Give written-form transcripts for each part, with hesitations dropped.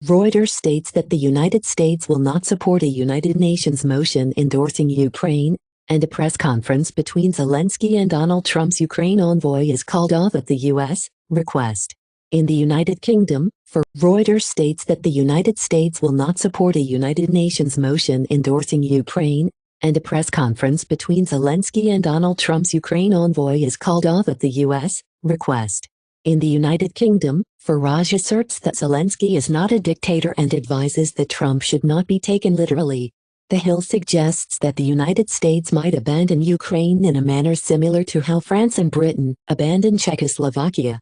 Reuters states that the United States will not support a United Nations motion endorsing Ukraine, and a press conference between Zelensky and Donald Trump's Ukraine envoy is called off at the U.S. request. In the United Kingdom, Reuters states that the United States will not support a United Nations motion endorsing Ukraine, and a press conference between Zelensky and Donald Trump's Ukraine envoy is called off at the U.S. request. In the United Kingdom, Farage asserts that Zelensky is not a dictator and advises that Trump should not be taken literally. The Hill suggests that the United States might abandon Ukraine in a manner similar to how France and Britain abandoned Czechoslovakia.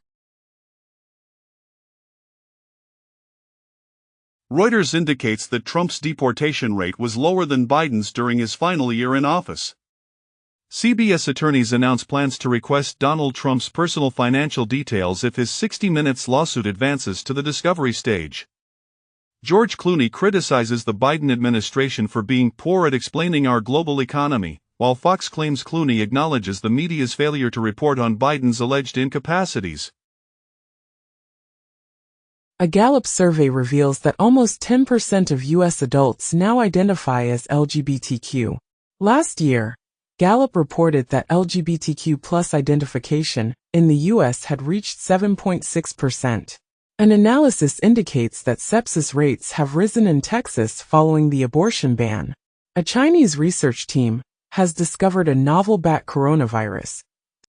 Reuters indicates that Trump's deportation rate was lower than Biden's during his final year in office. CBS attorneys announce plans to request Donald Trump's personal financial details if his 60 Minutes lawsuit advances to the discovery stage. George Clooney criticizes the Biden administration for being poor at explaining our global economy, while Fox claims Clooney acknowledges the media's failure to report on Biden's alleged incapacities. A Gallup survey reveals that almost 10% of U.S. adults now identify as LGBTQ. Last year, Gallup reported that LGBTQ+ identification in the U.S. had reached 7.6%. An analysis indicates that sepsis rates have risen in Texas following the abortion ban. A Chinese research team has discovered a novel bat coronavirus.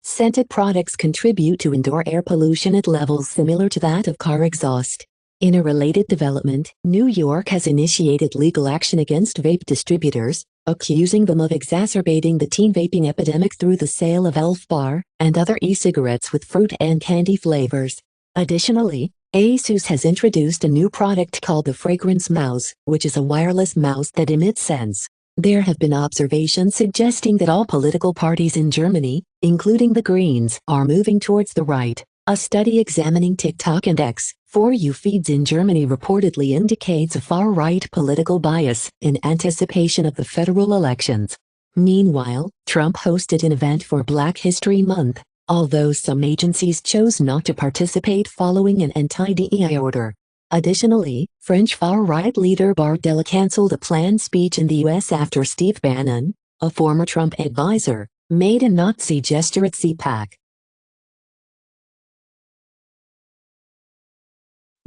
Scented products contribute to indoor air pollution at levels similar to that of car exhaust. In a related development, New York has initiated legal action against vape distributors, accusing them of exacerbating the teen vaping epidemic through the sale of Elf Bar and other e-cigarettes with fruit and candy flavors. Additionally, ASUS has introduced a new product called the Fragrance Mouse, which is a wireless mouse that emits scents. There have been observations suggesting that all political parties in Germany, including the Greens, are moving towards the right. A study examining TikTok and X For You feeds in Germany reportedly indicates a far-right political bias in anticipation of the federal elections. Meanwhile, Trump hosted an event for Black History Month, although some agencies chose not to participate following an anti-DEI order. Additionally, French far-right leader Bardella canceled a planned speech in the U.S. after Steve Bannon, a former Trump advisor, made a Nazi gesture at CPAC.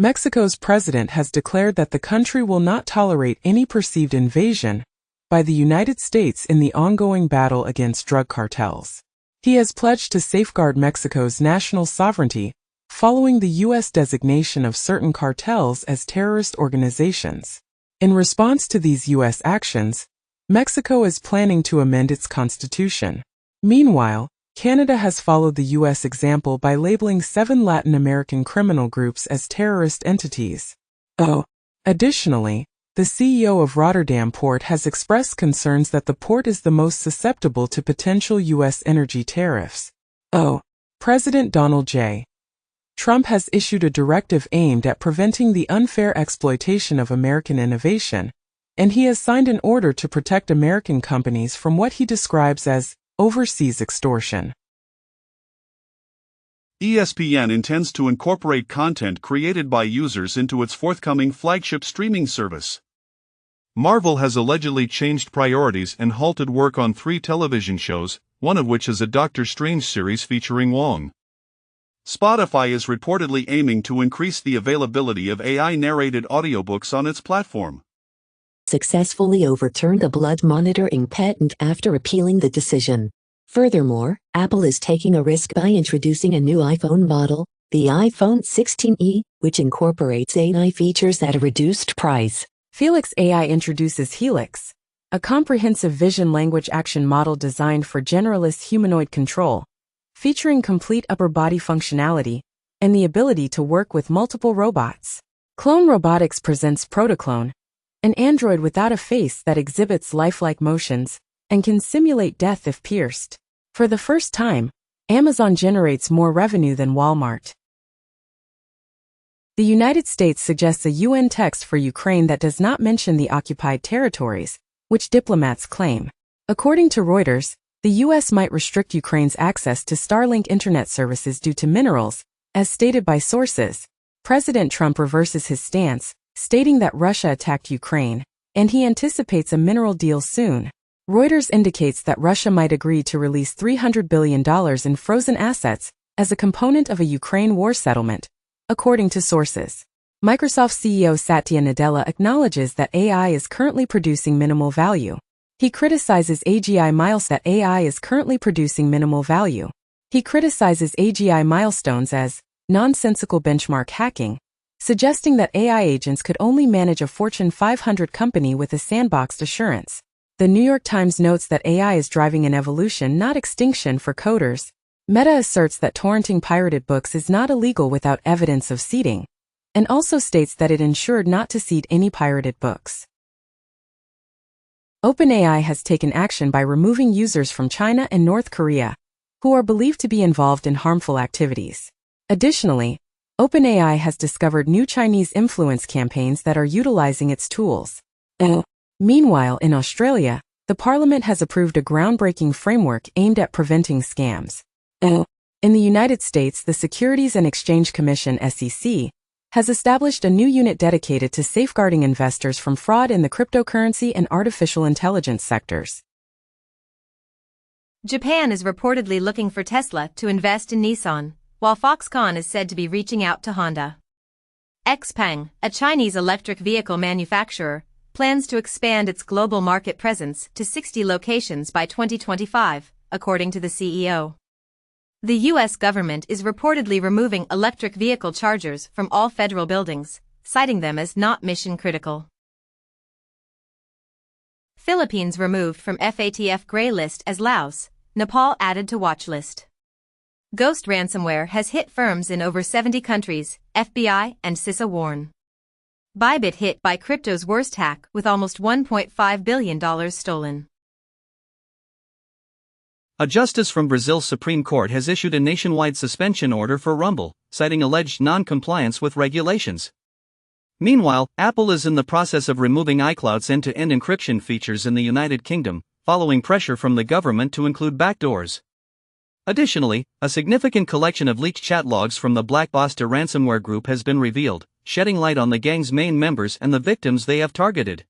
Mexico's president has declared that the country will not tolerate any perceived invasion by the United States in the ongoing battle against drug cartels. He has pledged to safeguard Mexico's national sovereignty following the U.S. designation of certain cartels as terrorist organizations. In response to these U.S. actions, Mexico is planning to amend its constitution. Meanwhile, Canada has followed the U.S. example by labeling 7 Latin American criminal groups as terrorist entities. Additionally, the CEO of Rotterdam Port has expressed concerns that the port is the most susceptible to potential U.S. energy tariffs. President Donald J. Trump has issued a directive aimed at preventing the unfair exploitation of American innovation, and he has signed an order to protect American companies from what he describes as overseas extortion. ESPN intends to incorporate content created by users into its forthcoming flagship streaming service. Marvel has allegedly changed priorities and halted work on 3 television shows, one of which is a Doctor Strange series featuring Wong. Spotify is reportedly aiming to increase the availability of AI-narrated audiobooks on its platform. Successfully overturned a blood monitoring patent after appealing the decision. Furthermore, Apple is taking a risk by introducing a new iPhone model, the iPhone 16e, which incorporates AI features at a reduced price. Felix AI introduces Helix, a comprehensive vision language action model designed for generalist humanoid control, featuring complete upper body functionality and the ability to work with multiple robots. Clone Robotics presents Protoclone, an android without a face that exhibits lifelike motions and can simulate death if pierced. For the first time, Amazon generates more revenue than Walmart. The United States suggests a UN text for Ukraine that does not mention the occupied territories, which diplomats claim. According to Reuters, the U.S. might restrict Ukraine's access to Starlink internet services due to minerals, as stated by sources. President Trump reverses his stance, stating that Russia attacked Ukraine, and he anticipates a mineral deal soon. Reuters indicates that Russia might agree to release $300 billion in frozen assets as a component of a Ukraine war settlement, according to sources. Microsoft CEO Satya Nadella acknowledges that AI is currently producing minimal value. He criticizes AGI milestones as nonsensical benchmark hacking, suggesting that AI agents could only manage a Fortune 500 company with a sandboxed assurance. The New York Times notes that AI is driving an evolution, not extinction, for coders. Meta asserts that torrenting pirated books is not illegal without evidence of seeding, and also states that it ensured not to seed any pirated books. OpenAI has taken action by removing users from China and North Korea, who are believed to be involved in harmful activities. Additionally, OpenAI has discovered new Chinese influence campaigns that are utilizing its tools. Meanwhile, in Australia, the Parliament has approved a groundbreaking framework aimed at preventing scams. In the United States, the Securities and Exchange Commission (SEC) has established a new unit dedicated to safeguarding investors from fraud in the cryptocurrency and artificial intelligence sectors. Japan is reportedly looking for Tesla to invest in Nissan, while Foxconn is said to be reaching out to Honda. XPeng, a Chinese electric vehicle manufacturer, plans to expand its global market presence to 60 locations by 2025, according to the CEO. The U.S. government is reportedly removing electric vehicle chargers from all federal buildings, citing them as not mission-critical. Philippines removed from FATF gray list as Laos, Nepal added to watch list. Ghost ransomware has hit firms in over 70 countries, FBI and CISA warn. Bybit hit by crypto's worst hack with almost $1.5 billion stolen. A justice from Brazil's Supreme Court has issued a nationwide suspension order for Rumble, citing alleged non-compliance with regulations. Meanwhile, Apple is in the process of removing iCloud's end-to-end encryption features in the United Kingdom, following pressure from the government to include backdoors. Additionally, a significant collection of leaked chat logs from the Black Basta ransomware group has been revealed, shedding light on the gang's main members and the victims they have targeted.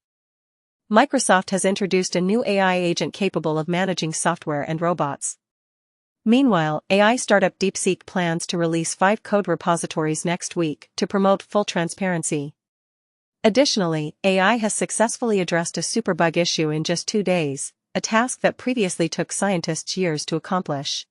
Microsoft has introduced a new AI agent capable of managing software and robots. Meanwhile, AI startup DeepSeek plans to release 5 code repositories next week to promote full transparency. Additionally, AI has successfully addressed a superbug issue in just 2 days, a task that previously took scientists years to accomplish.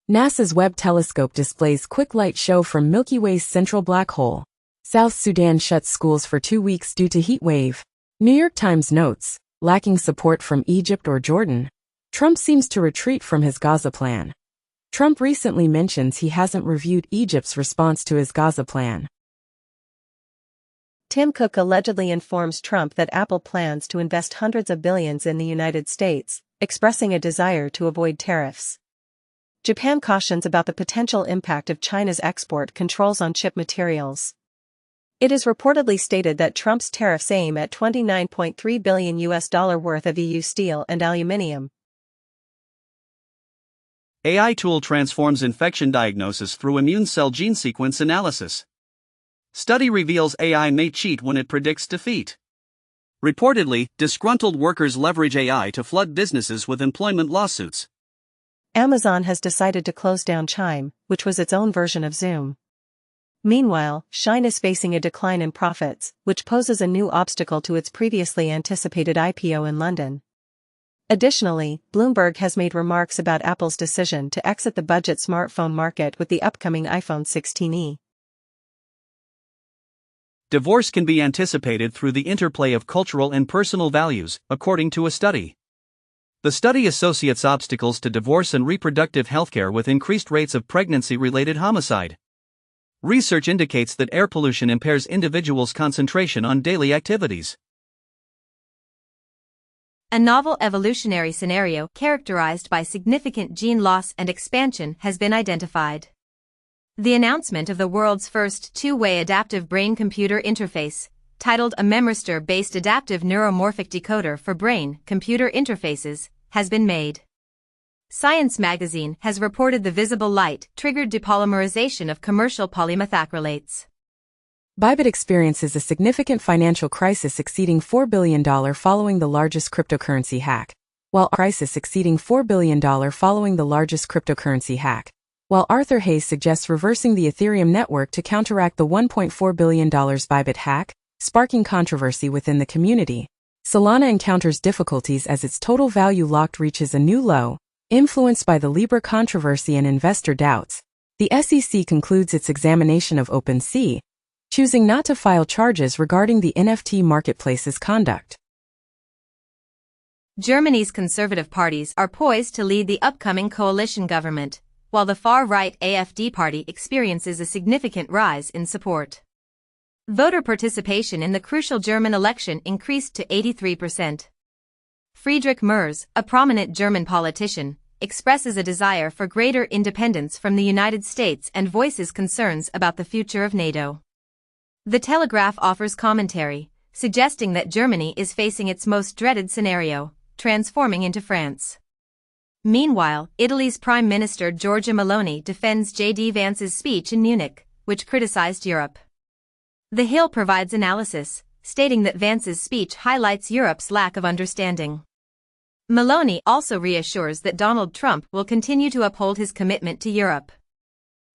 NASA's Webb telescope displays quick light show from Milky Way's central black hole. South Sudan shuts schools for 2 weeks due to heat wave. New York Times notes, lacking support from Egypt or Jordan, Trump seems to retreat from his Gaza plan. Trump recently mentions he hasn't reviewed Egypt's response to his Gaza plan. Tim Cook allegedly informs Trump that Apple plans to invest hundreds of billions in the United States, expressing a desire to avoid tariffs. Japan cautions about the potential impact of China's export controls on chip materials. It is reportedly stated that Trump's tariffs aim at $29.3 billion worth of EU steel and aluminium. AI tool transforms infection diagnosis through immune cell gene sequence analysis. Study reveals AI may cheat when it predicts defeat. Reportedly, disgruntled workers leverage AI to flood businesses with employment lawsuits. Amazon has decided to close down Chime, which was its own version of Zoom. Meanwhile, Shine is facing a decline in profits, which poses a new obstacle to its previously anticipated IPO in London. Additionally, Bloomberg has made remarks about Apple's decision to exit the budget smartphone market with the upcoming iPhone 16e. Divorce can be anticipated through the interplay of cultural and personal values, according to a study. The study associates obstacles to divorce and reproductive healthcare with increased rates of pregnancy-related homicide. Research indicates that air pollution impairs individuals' concentration on daily activities. A novel evolutionary scenario characterized by significant gene loss and expansion has been identified. The announcement of the world's first two-way adaptive brain-computer interface, titled a memristor-based adaptive neuromorphic decoder for brain-computer interfaces, has been made. Science magazine has reported the visible light triggered depolymerization of commercial polymethacrylates. Bybit experiences a significant financial crisis exceeding $4 billion following the largest cryptocurrency hack. While Arthur Hayes suggests reversing the Ethereum network to counteract the $1.4 billion Bybit hack, sparking controversy within the community. Solana encounters difficulties as its total value locked reaches a new low, influenced by the Libra controversy and investor doubts. The SEC concludes its examination of OpenSea, choosing not to file charges regarding the NFT marketplace's conduct. Germany's conservative parties are poised to lead the upcoming coalition government, while the far-right AfD party experiences a significant rise in support. Voter participation in the crucial German election increased to 83%. Friedrich Merz, a prominent German politician, expresses a desire for greater independence from the United States and voices concerns about the future of NATO. The Telegraph offers commentary, suggesting that Germany is facing its most dreaded scenario, transforming into France. Meanwhile, Italy's Prime Minister Giorgia Meloni defends J.D. Vance's speech in Munich, which criticized Europe. The Hill provides analysis, stating that Vance's speech highlights Europe's lack of understanding. Meloni also reassures that Donald Trump will continue to uphold his commitment to Europe.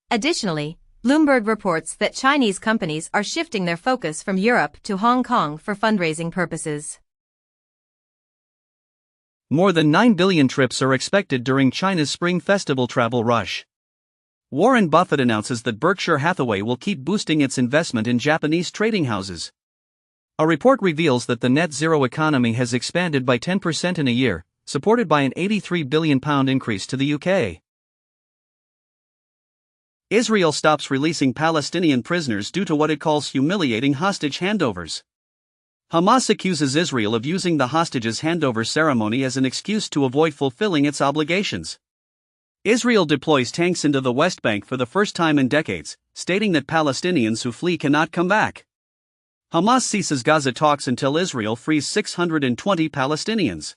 Additionally, Bloomberg reports that Chinese companies are shifting their focus from Europe to Hong Kong for fundraising purposes. More than 9 billion trips are expected during China's Spring Festival travel rush. Warren Buffett announces that Berkshire Hathaway will keep boosting its investment in Japanese trading houses. A report reveals that the net zero economy has expanded by 10% in a year, supported by an £83 billion increase to the UK. Israel stops releasing Palestinian prisoners due to what it calls humiliating hostage handovers. Hamas accuses Israel of using the hostages handover ceremony as an excuse to avoid fulfilling its obligations. Israel deploys tanks into the West Bank for the first time in decades, stating that Palestinians who flee cannot come back. Hamas ceases Gaza talks until Israel frees 620 Palestinians.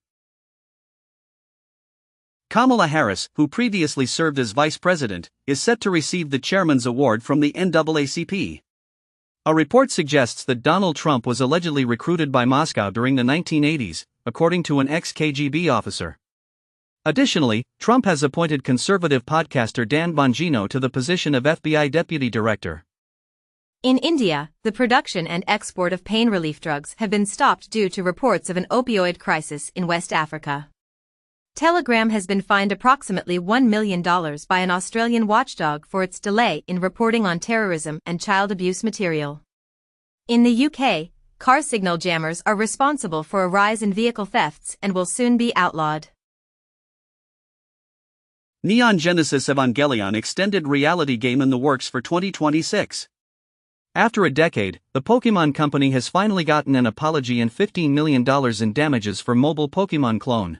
Kamala Harris, who previously served as vice president, is set to receive the chairman's award from the NAACP. A report suggests that Donald Trump was allegedly recruited by Moscow during the 1980s, according to an ex-KGB officer. Additionally, Trump has appointed conservative podcaster Dan Bongino to the position of FBI deputy director. In India, the production and export of pain relief drugs have been stopped due to reports of an opioid crisis in West Africa. Telegram has been fined approximately $1 million by an Australian watchdog for its delay in reporting on terrorism and child abuse material. In the UK, car signal jammers are responsible for a rise in vehicle thefts and will soon be outlawed. Neon Genesis Evangelion extended reality game in the works for 2026. After a decade, the Pokémon Company has finally gotten an apology and $15 million in damages for mobile Pokémon clone.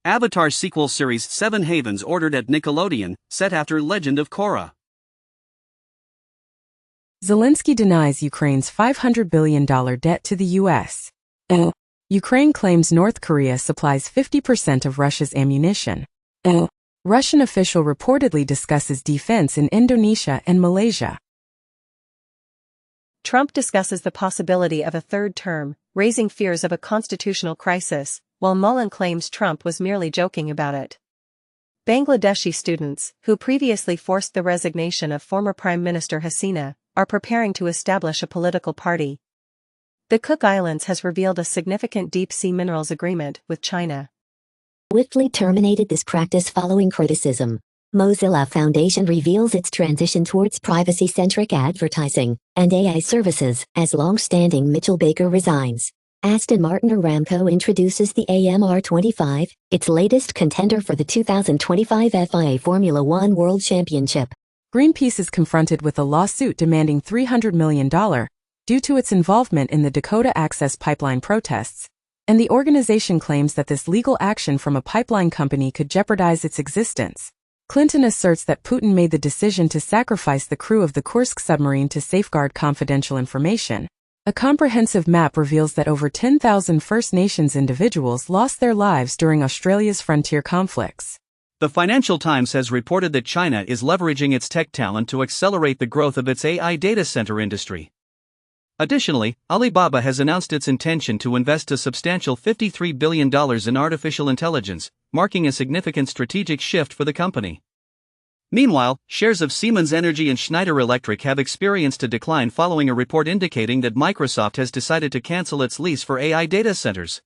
Avatar sequel series 7 Havens ordered at Nickelodeon, set after Legend of Korra. Zelensky denies Ukraine's $500 billion debt to the U.S. Ukraine claims North Korea supplies 50% of Russia's ammunition. Russian official reportedly discusses defense in Indonesia and Malaysia. Trump discusses the possibility of a third term, raising fears of a constitutional crisis, while Mullen claims Trump was merely joking about it. Bangladeshi students, who previously forced the resignation of former Prime Minister Hasina, are preparing to establish a political party. The Cook Islands has revealed a significant deep-sea minerals agreement with China. Swiftly terminated this practice following criticism. Mozilla Foundation reveals its transition towards privacy-centric advertising and AI services as long-standing Mitchell Baker resigns. Aston Martin Aramco introduces the AMR25, its latest contender for the 2025 FIA Formula One World Championship. Greenpeace is confronted with a lawsuit demanding $300 million due to its involvement in the Dakota Access Pipeline protests, and the organization claims that this legal action from a pipeline company could jeopardize its existence. Clinton asserts that Putin made the decision to sacrifice the crew of the Kursk submarine to safeguard confidential information. A comprehensive map reveals that over 10,000 First Nations individuals lost their lives during Australia's frontier conflicts. The Financial Times has reported that China is leveraging its tech talent to accelerate the growth of its AI data center industry. Additionally, Alibaba has announced its intention to invest a substantial $53 billion in artificial intelligence, marking a significant strategic shift for the company. Meanwhile, shares of Siemens Energy and Schneider Electric have experienced a decline following a report indicating that Microsoft has decided to cancel its lease for AI data centers.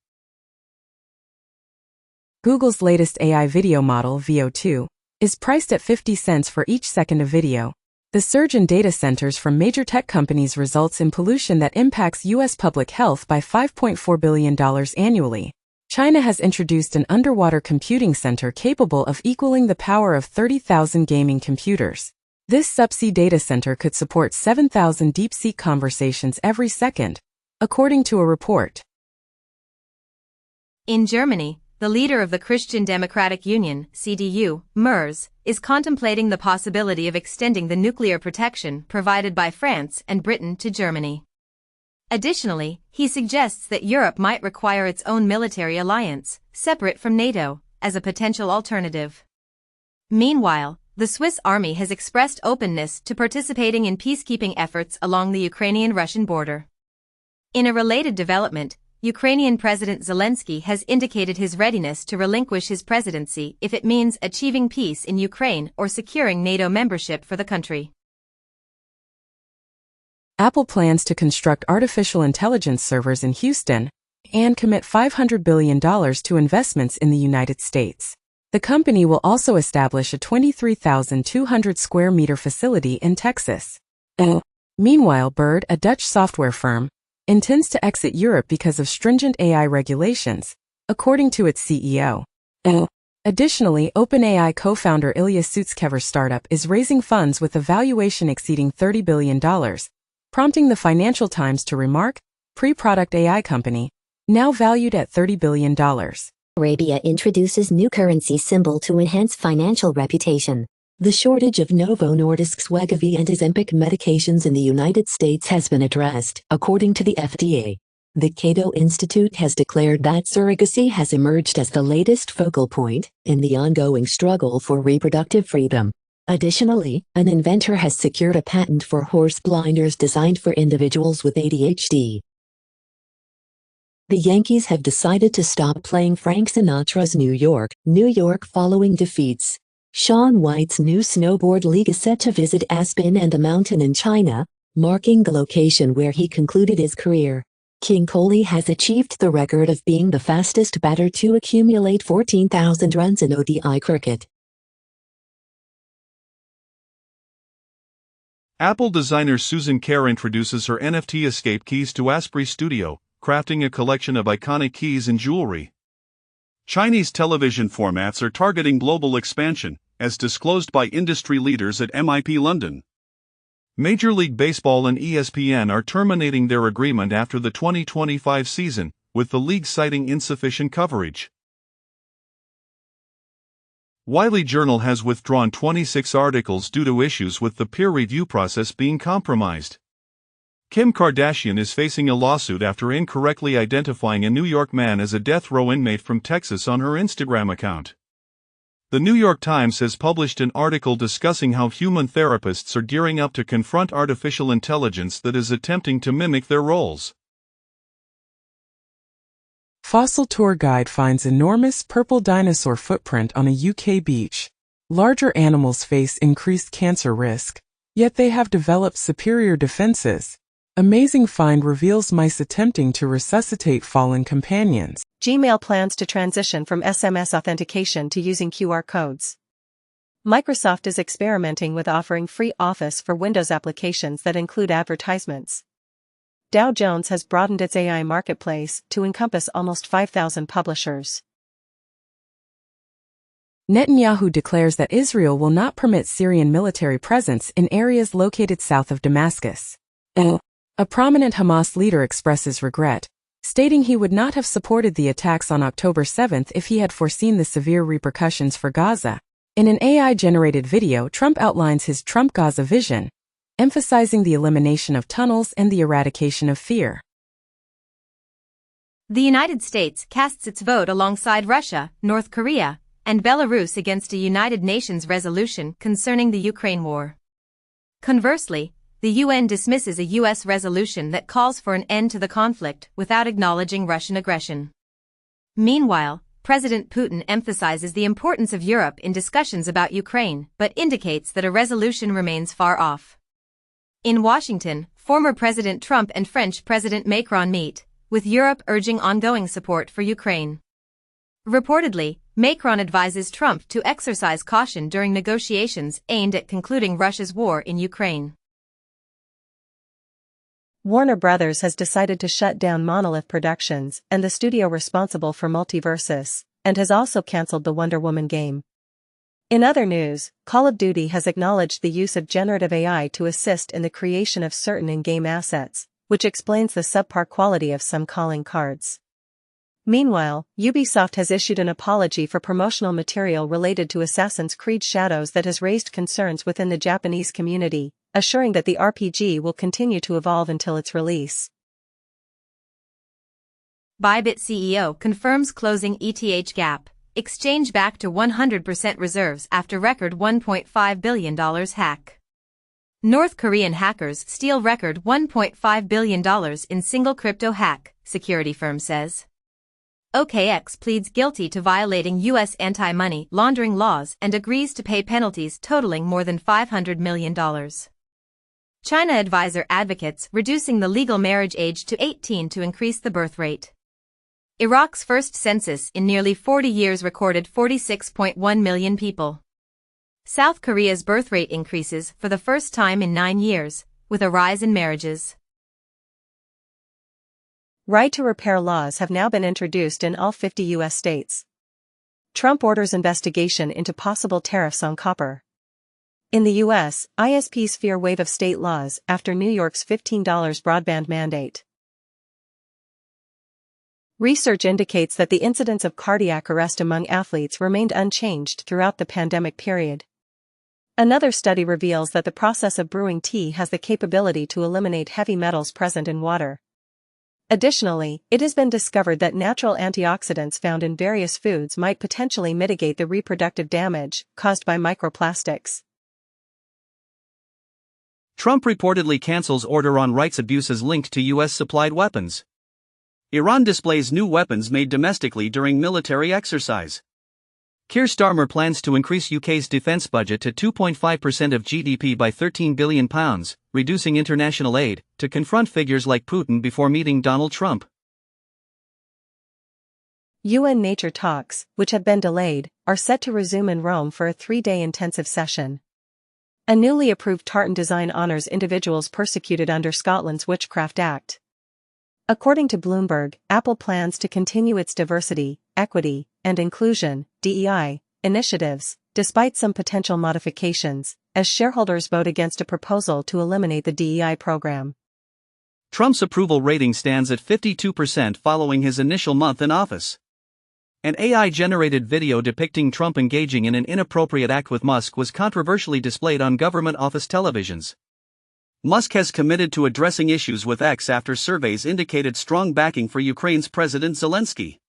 Google's latest AI video model, VO2, is priced at 50 cents for each second of video. The surge in data centers from major tech companies results in pollution that impacts U.S. public health by $5.4 billion annually. China has introduced an underwater computing center capable of equaling the power of 30,000 gaming computers. This subsea data center could support 7,000 deep-sea conversations every second, according to a report. In Germany, the leader of the Christian Democratic Union, CDU, MERS, is contemplating the possibility of extending the nuclear protection provided by France and Britain to Germany. Additionally, he suggests that Europe might require its own military alliance, separate from NATO, as a potential alternative. Meanwhile, the Swiss army has expressed openness to participating in peacekeeping efforts along the Ukrainian-Russian border. In a related development, Ukrainian President Zelensky has indicated his readiness to relinquish his presidency if it means achieving peace in Ukraine or securing NATO membership for the country. Apple plans to construct artificial intelligence servers in Houston and commit $500 billion to investments in the United States. The company will also establish a 23,200 square meter facility in Texas. Meanwhile, Bird, a Dutch software firm, intends to exit Europe because of stringent AI regulations, according to its CEO. Additionally, OpenAI co-founder Ilya Sutskever's startup is raising funds with a valuation exceeding $30 billion, prompting the Financial Times to remark, pre-product AI company, now valued at $30 billion. Arabia introduces new currency symbol to enhance financial reputation. The shortage of Novo Nordisk's Wegovy and Ozempic medications in the United States has been addressed, according to the FDA. The Cato Institute has declared that surrogacy has emerged as the latest focal point in the ongoing struggle for reproductive freedom. Additionally, an inventor has secured a patent for horse blinders designed for individuals with ADHD. The Yankees have decided to stop playing Frank Sinatra's New York, New York following defeats. Shaun White's new snowboard league is set to visit Aspen and the mountain in China, marking the location where he concluded his career. King Kohli has achieved the record of being the fastest batter to accumulate 14,000 runs in ODI cricket. Apple designer Susan Kare introduces her NFT escape keys to Asprey Studio, crafting a collection of iconic keys and jewelry. Chinese television formats are targeting global expansion, as disclosed by industry leaders at MIP London. Major League Baseball and ESPN are terminating their agreement after the 2025 season, with the league citing insufficient coverage. Wiley Journal has withdrawn 26 articles due to issues with the peer review process being compromised. Kim Kardashian is facing a lawsuit after incorrectly identifying a New York man as a death row inmate from Texas on her Instagram account. The New York Times has published an article discussing how human therapists are gearing up to confront artificial intelligence that is attempting to mimic their roles. Fossil tour guide finds enormous purple dinosaur footprint on a UK beach. Larger animals face increased cancer risk, yet they have developed superior defenses. Amazing find reveals mice attempting to resuscitate fallen companions. Gmail plans to transition from SMS authentication to using QR codes. Microsoft is experimenting with offering free Office for Windows applications that include advertisements. Dow Jones has broadened its AI marketplace to encompass almost 5,000 publishers. Netanyahu declares that Israel will not permit Syrian military presence in areas located south of Damascus. A prominent Hamas leader expresses regret, stating he would not have supported the attacks on October 7 if he had foreseen the severe repercussions for Gaza. In an AI-generated video, Trump outlines his Trump Gaza vision, emphasizing the elimination of tunnels and the eradication of fear. The United States casts its vote alongside Russia, North Korea, and Belarus against a United Nations resolution concerning the Ukraine war. Conversely, the UN dismisses a U.S. resolution that calls for an end to the conflict without acknowledging Russian aggression. Meanwhile, President Putin emphasizes the importance of Europe in discussions about Ukraine but indicates that a resolution remains far off. In Washington, former President Trump and French President Macron meet, with Europe urging ongoing support for Ukraine. Reportedly, Macron advises Trump to exercise caution during negotiations aimed at concluding Russia's war in Ukraine. Warner Brothers has decided to shut down Monolith Productions and the studio responsible for Multiversus, and has also cancelled the Wonder Woman game. In other news, Call of Duty has acknowledged the use of generative AI to assist in the creation of certain in-game assets, which explains the subpar quality of some calling cards. Meanwhile, Ubisoft has issued an apology for promotional material related to Assassin's Creed Shadows that has raised concerns within the Japanese community, assuring that the RPG will continue to evolve until its release. Bybit CEO confirms closing ETH gap, exchange back to 100% reserves after record $1.5 billion hack. North Korean hackers steal record $1.5 billion in single crypto hack, security firm says. OKX pleads guilty to violating U.S. anti-money laundering laws and agrees to pay penalties totaling more than $500 million. China advisor advocates reducing the legal marriage age to 18 to increase the birth rate. Iraq's first census in nearly 40 years recorded 46.1 million people. South Korea's birth rate increases for the first time in 9 years, with a rise in marriages. Right-to-repair laws have now been introduced in all 50 U.S. states. Trump orders investigation into possible tariffs on copper. In the U.S., ISPs fear wave of state laws after New York's $15 broadband mandate. Research indicates that the incidence of cardiac arrest among athletes remained unchanged throughout the pandemic period. Another study reveals that the process of brewing tea has the capability to eliminate heavy metals present in water. Additionally, it has been discovered that natural antioxidants found in various foods might potentially mitigate the reproductive damage caused by microplastics. Trump reportedly cancels order on rights abuses linked to U.S.-supplied weapons. Iran displays new weapons made domestically during military exercise. Keir Starmer plans to increase UK's defence budget to 2.5% of GDP by £13 billion, reducing international aid, to confront figures like Putin before meeting Donald Trump. UN nature talks, which have been delayed, are set to resume in Rome for a 3-day intensive session. A newly approved tartan design honours individuals persecuted under Scotland's Witchcraft Act. According to Bloomberg, Apple plans to continue its diversity, equity, and inclusion (DEI) initiatives, despite some potential modifications, as shareholders vote against a proposal to eliminate the DEI program. Trump's approval rating stands at 52% following his initial month in office. An AI-generated video depicting Trump engaging in an inappropriate act with Musk was controversially displayed on government office televisions. Musk has committed to addressing issues with X after surveys indicated strong backing for Ukraine's President Zelensky.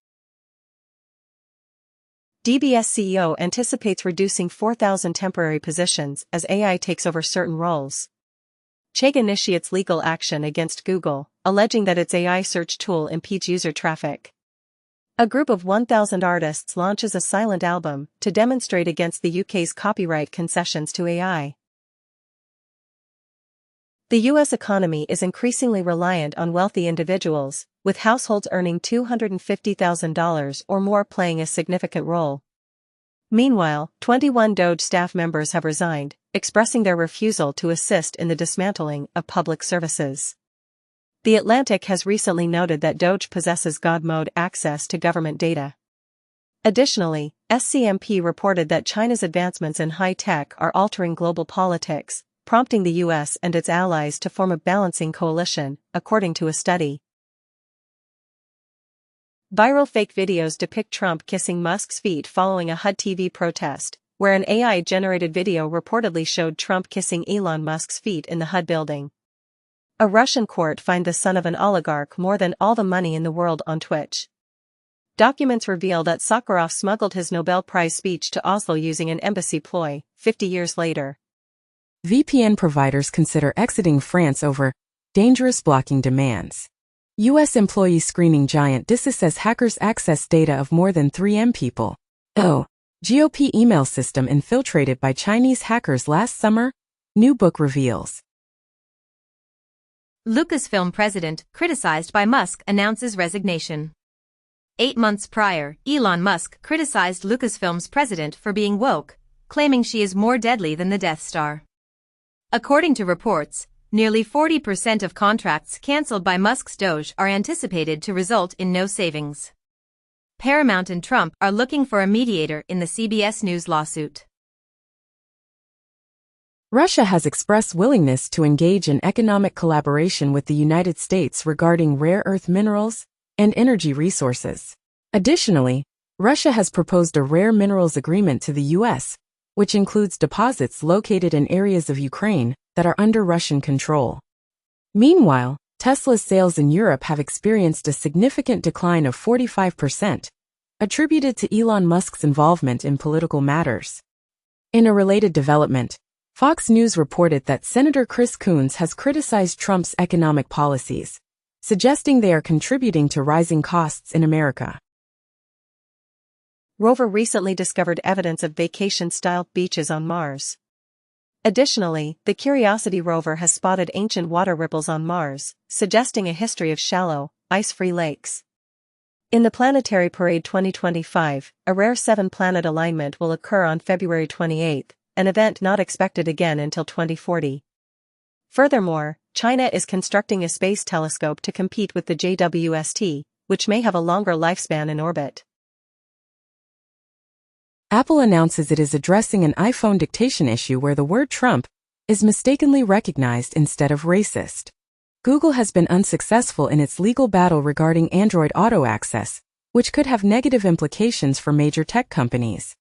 DBS CEO anticipates reducing 4,000 temporary positions as AI takes over certain roles. Chegg initiates legal action against Google, alleging that its AI search tool impedes user traffic. A group of 1,000 artists launches a silent album to demonstrate against the UK's copyright concessions to AI. The U.S. economy is increasingly reliant on wealthy individuals, with households earning $250,000 or more playing a significant role. Meanwhile, 21 DOJ staff members have resigned, expressing their refusal to assist in the dismantling of public services. The Atlantic has recently noted that DOJ possesses God mode access to government data. Additionally, SCMP reported that China's advancements in high tech are altering global politics, prompting the U.S. and its allies to form a balancing coalition, according to a study. Viral fake videos depict Trump kissing Musk's feet following a HUD TV protest, where an AI-generated video reportedly showed Trump kissing Elon Musk's feet in the HUD building. A Russian court fined the son of an oligarch more than all the money in the world on Twitch. Documents reveal that Sakharov smuggled his Nobel Prize speech to Oslo using an embassy ploy, 50 years later. VPN providers consider exiting France over dangerous blocking demands. U.S. employee screening giant DISA says hackers access data of more than 3M people. GOP email system infiltrated by Chinese hackers last summer, new book reveals. Lucasfilm president, criticized by Musk, announces resignation. 8 months prior, Elon Musk criticized Lucasfilm's president for being woke, claiming she is more deadly than the Death Star. According to reports, nearly 40% of contracts cancelled by Musk's Doge are anticipated to result in no savings. Paramount and Trump are looking for a mediator in the CBS News lawsuit. Russia has expressed willingness to engage in economic collaboration with the United States regarding rare earth minerals and energy resources. Additionally, Russia has proposed a rare minerals agreement to the U.S., which includes deposits located in areas of Ukraine that are under Russian control. Meanwhile, Tesla's sales in Europe have experienced a significant decline of 45%, attributed to Elon Musk's involvement in political matters. In a related development, Fox News reported that Senator Chris Coons has criticized Trump's economic policies, suggesting they are contributing to rising costs in America. Rover recently discovered evidence of vacation-style beaches on Mars. Additionally, the Curiosity rover has spotted ancient water ripples on Mars, suggesting a history of shallow, ice-free lakes. In the Planetary Parade 2025, a rare 7-planet alignment will occur on February 28, an event not expected again until 2040. Furthermore, China is constructing a space telescope to compete with the JWST, which may have a longer lifespan in orbit. Apple announces it is addressing an iPhone dictation issue where the word Trump is mistakenly recognized instead of racist. Google has been unsuccessful in its legal battle regarding Android Auto Access, which could have negative implications for major tech companies.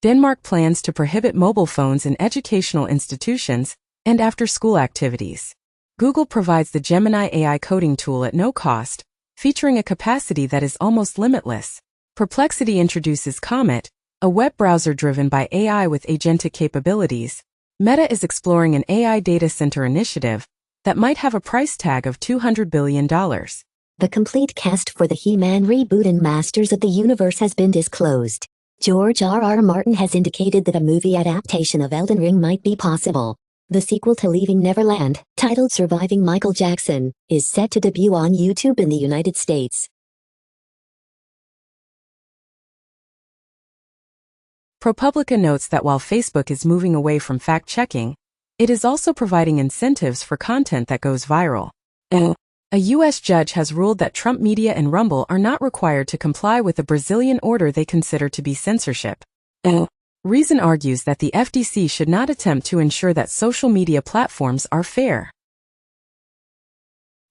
Denmark plans to prohibit mobile phones in educational institutions and after-school activities. Google provides the Gemini AI coding tool at no cost, featuring a capacity that is almost limitless. Perplexity introduces Comet, a web browser driven by AI with agentic capabilities. Meta is exploring an AI data center initiative that might have a price tag of $200 billion. The complete cast for the He-Man reboot and Masters of the Universe has been disclosed. George R.R. Martin has indicated that a movie adaptation of Elden Ring might be possible. The sequel to Leaving Neverland, titled Surviving Michael Jackson, is set to debut on YouTube in the United States. ProPublica notes that while Facebook is moving away from fact-checking, it is also providing incentives for content that goes viral. A U.S. judge has ruled that Trump Media and Rumble are not required to comply with a Brazilian order they consider to be censorship. Reason argues that the FTC should not attempt to ensure that social media platforms are fair.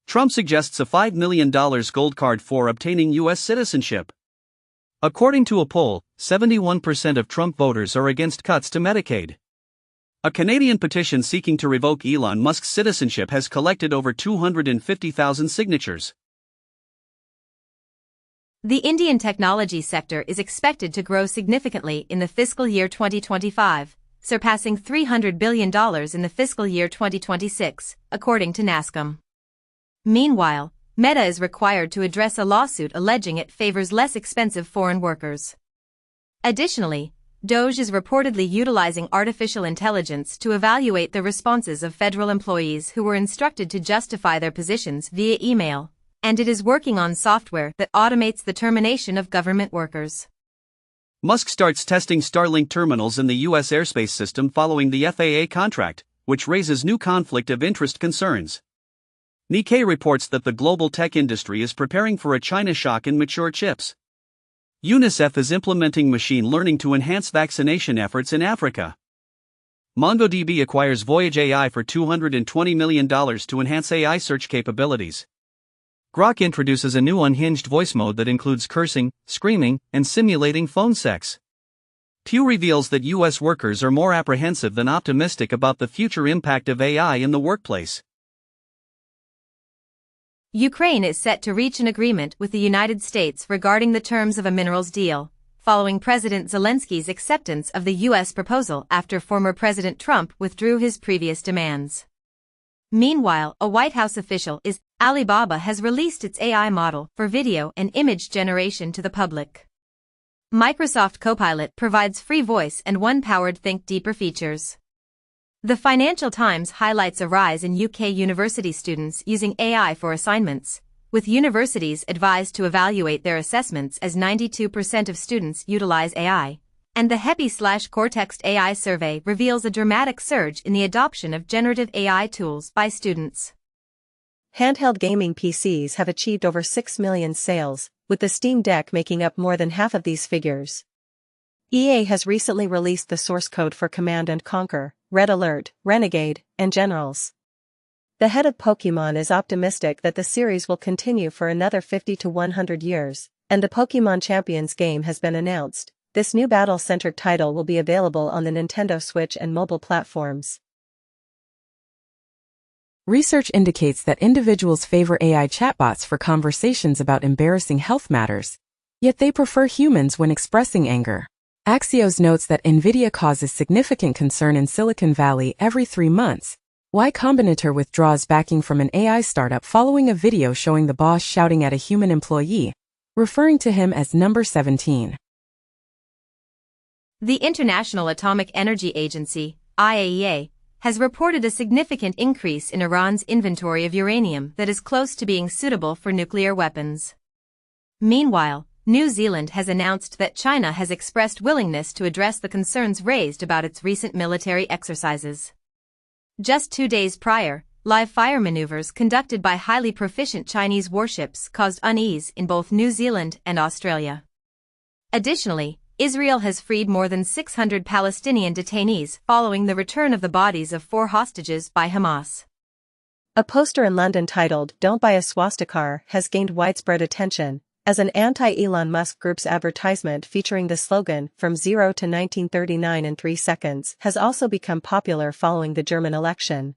Trump suggests a $5 million gold card for obtaining U.S. citizenship. According to a poll, 71% of Trump voters are against cuts to Medicaid. A Canadian petition seeking to revoke Elon Musk's citizenship has collected over 250,000 signatures. The Indian technology sector is expected to grow significantly in the fiscal year 2025, surpassing $300 billion in the fiscal year 2026, according to NASSCOM. Meanwhile, Meta is required to address a lawsuit alleging it favors less expensive foreign workers. Additionally, Doge is reportedly utilizing artificial intelligence to evaluate the responses of federal employees who were instructed to justify their positions via email, and it is working on software that automates the termination of government workers. Musk starts testing Starlink terminals in the U.S. airspace system following the FAA contract, which raises new conflict of interest concerns. Nikkei reports that the global tech industry is preparing for a China shock in mature chips. UNICEF is implementing machine learning to enhance vaccination efforts in Africa. MongoDB acquires Voyage AI for $220 million to enhance AI search capabilities. Grok introduces a new unhinged voice mode that includes cursing, screaming, and simulating phone sex. Pew reveals that U.S. workers are more apprehensive than optimistic about the future impact of AI in the workplace. Ukraine is set to reach an agreement with the United States regarding the terms of a minerals deal, following President Zelensky's acceptance of the U.S. proposal after former President Trump withdrew his previous demands. Meanwhile, a White House official is Alibaba has released its AI model for video and image generation to the public. Microsoft Copilot provides free voice and one-powered Think Deeper features. The Financial Times highlights a rise in UK university students using AI for assignments, with universities advised to evaluate their assessments as 92% of students utilize AI, and the HEPI/Cortex AI survey reveals a dramatic surge in the adoption of generative AI tools by students. Handheld gaming PCs have achieved over 6 million sales, with the Steam Deck making up more than half of these figures. EA has recently released the source code for Command & Conquer, Red Alert, Renegade, and Generals. The head of Pokémon is optimistic that the series will continue for another 50 to 100 years, and the Pokémon Champions game has been announced. This new battle-centered title will be available on the Nintendo Switch and mobile platforms. Research indicates that individuals favor AI chatbots for conversations about embarrassing health matters, yet they prefer humans when expressing anger. Axios notes that NVIDIA causes significant concern in Silicon Valley every 3 months. Y Combinator withdraws backing from an AI startup following a video showing the boss shouting at a human employee, referring to him as number 17. The International Atomic Energy Agency, IAEA, has reported a significant increase in Iran's inventory of uranium that is close to being suitable for nuclear weapons. Meanwhile, New Zealand has announced that China has expressed willingness to address the concerns raised about its recent military exercises. Just 2 days prior, live fire maneuvers conducted by highly proficient Chinese warships caused unease in both New Zealand and Australia. Additionally, Israel has freed more than 600 Palestinian detainees following the return of the bodies of 4 hostages by Hamas. A poster in London titled "Don't Buy a Swastika" has gained widespread attention, as an anti-Elon Musk group's advertisement featuring the slogan "From Zero to 1939 in 3 seconds" has also become popular following the German election.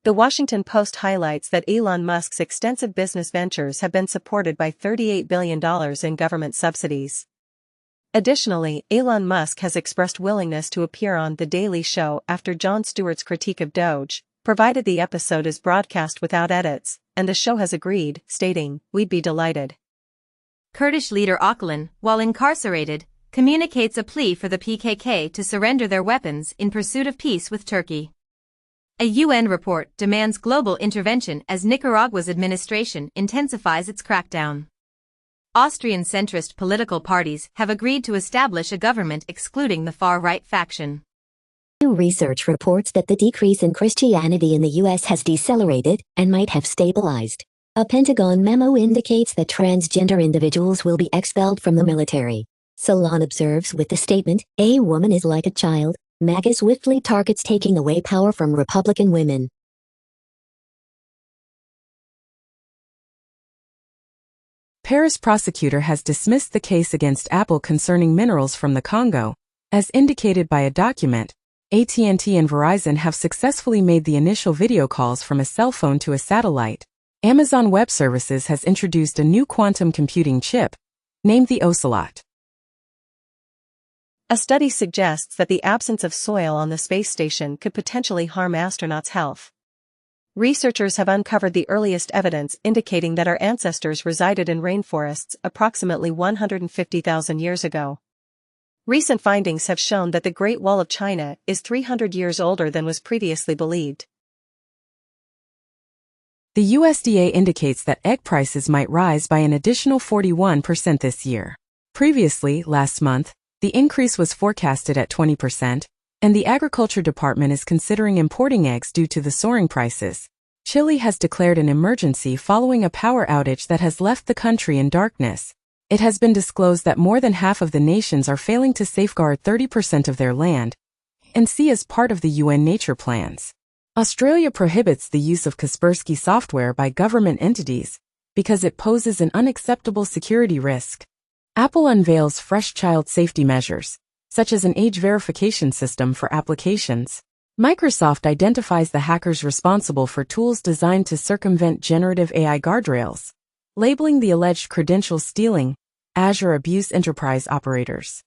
The Washington Post highlights that Elon Musk's extensive business ventures have been supported by $38 billion in government subsidies. Additionally, Elon Musk has expressed willingness to appear on The Daily Show after Jon Stewart's critique of Doge, provided the episode is broadcast without edits, and the show has agreed, stating, "We'd be delighted." Kurdish leader Öcalan, while incarcerated, communicates a plea for the PKK to surrender their weapons in pursuit of peace with Turkey. A UN report demands global intervention as Nicaragua's administration intensifies its crackdown. Austrian centrist political parties have agreed to establish a government excluding the far-right faction. New research reports that the decrease in Christianity in the U.S. has decelerated and might have stabilized. A Pentagon memo indicates that transgender individuals will be expelled from the military. Salon observes with the statement, "A woman is like a child." MAGA swiftly targets taking away power from Republican women. Paris prosecutor has dismissed the case against Apple concerning minerals from the Congo. As indicated by a document, AT&T and Verizon have successfully made the initial video calls from a cell phone to a satellite. Amazon Web Services has introduced a new quantum computing chip, named the Ocelot. A study suggests that the absence of soil on the space station could potentially harm astronauts' health. Researchers have uncovered the earliest evidence indicating that our ancestors resided in rainforests approximately 150,000 years ago. Recent findings have shown that the Great Wall of China is 300 years older than was previously believed. The USDA indicates that egg prices might rise by an additional 41% this year. Previously, last month, the increase was forecasted at 20%, and the Agriculture Department is considering importing eggs due to the soaring prices. Chile has declared an emergency following a power outage that has left the country in darkness. It has been disclosed that more than half of the nations are failing to safeguard 30% of their land and sea as part of the UN nature plans. Australia prohibits the use of Kaspersky software by government entities because it poses an unacceptable security risk. Apple unveils fresh child safety measures, such as an age verification system for applications. Microsoft identifies the hackers responsible for tools designed to circumvent generative AI guardrails, labeling the alleged credential stealing Azure abuse enterprise operators.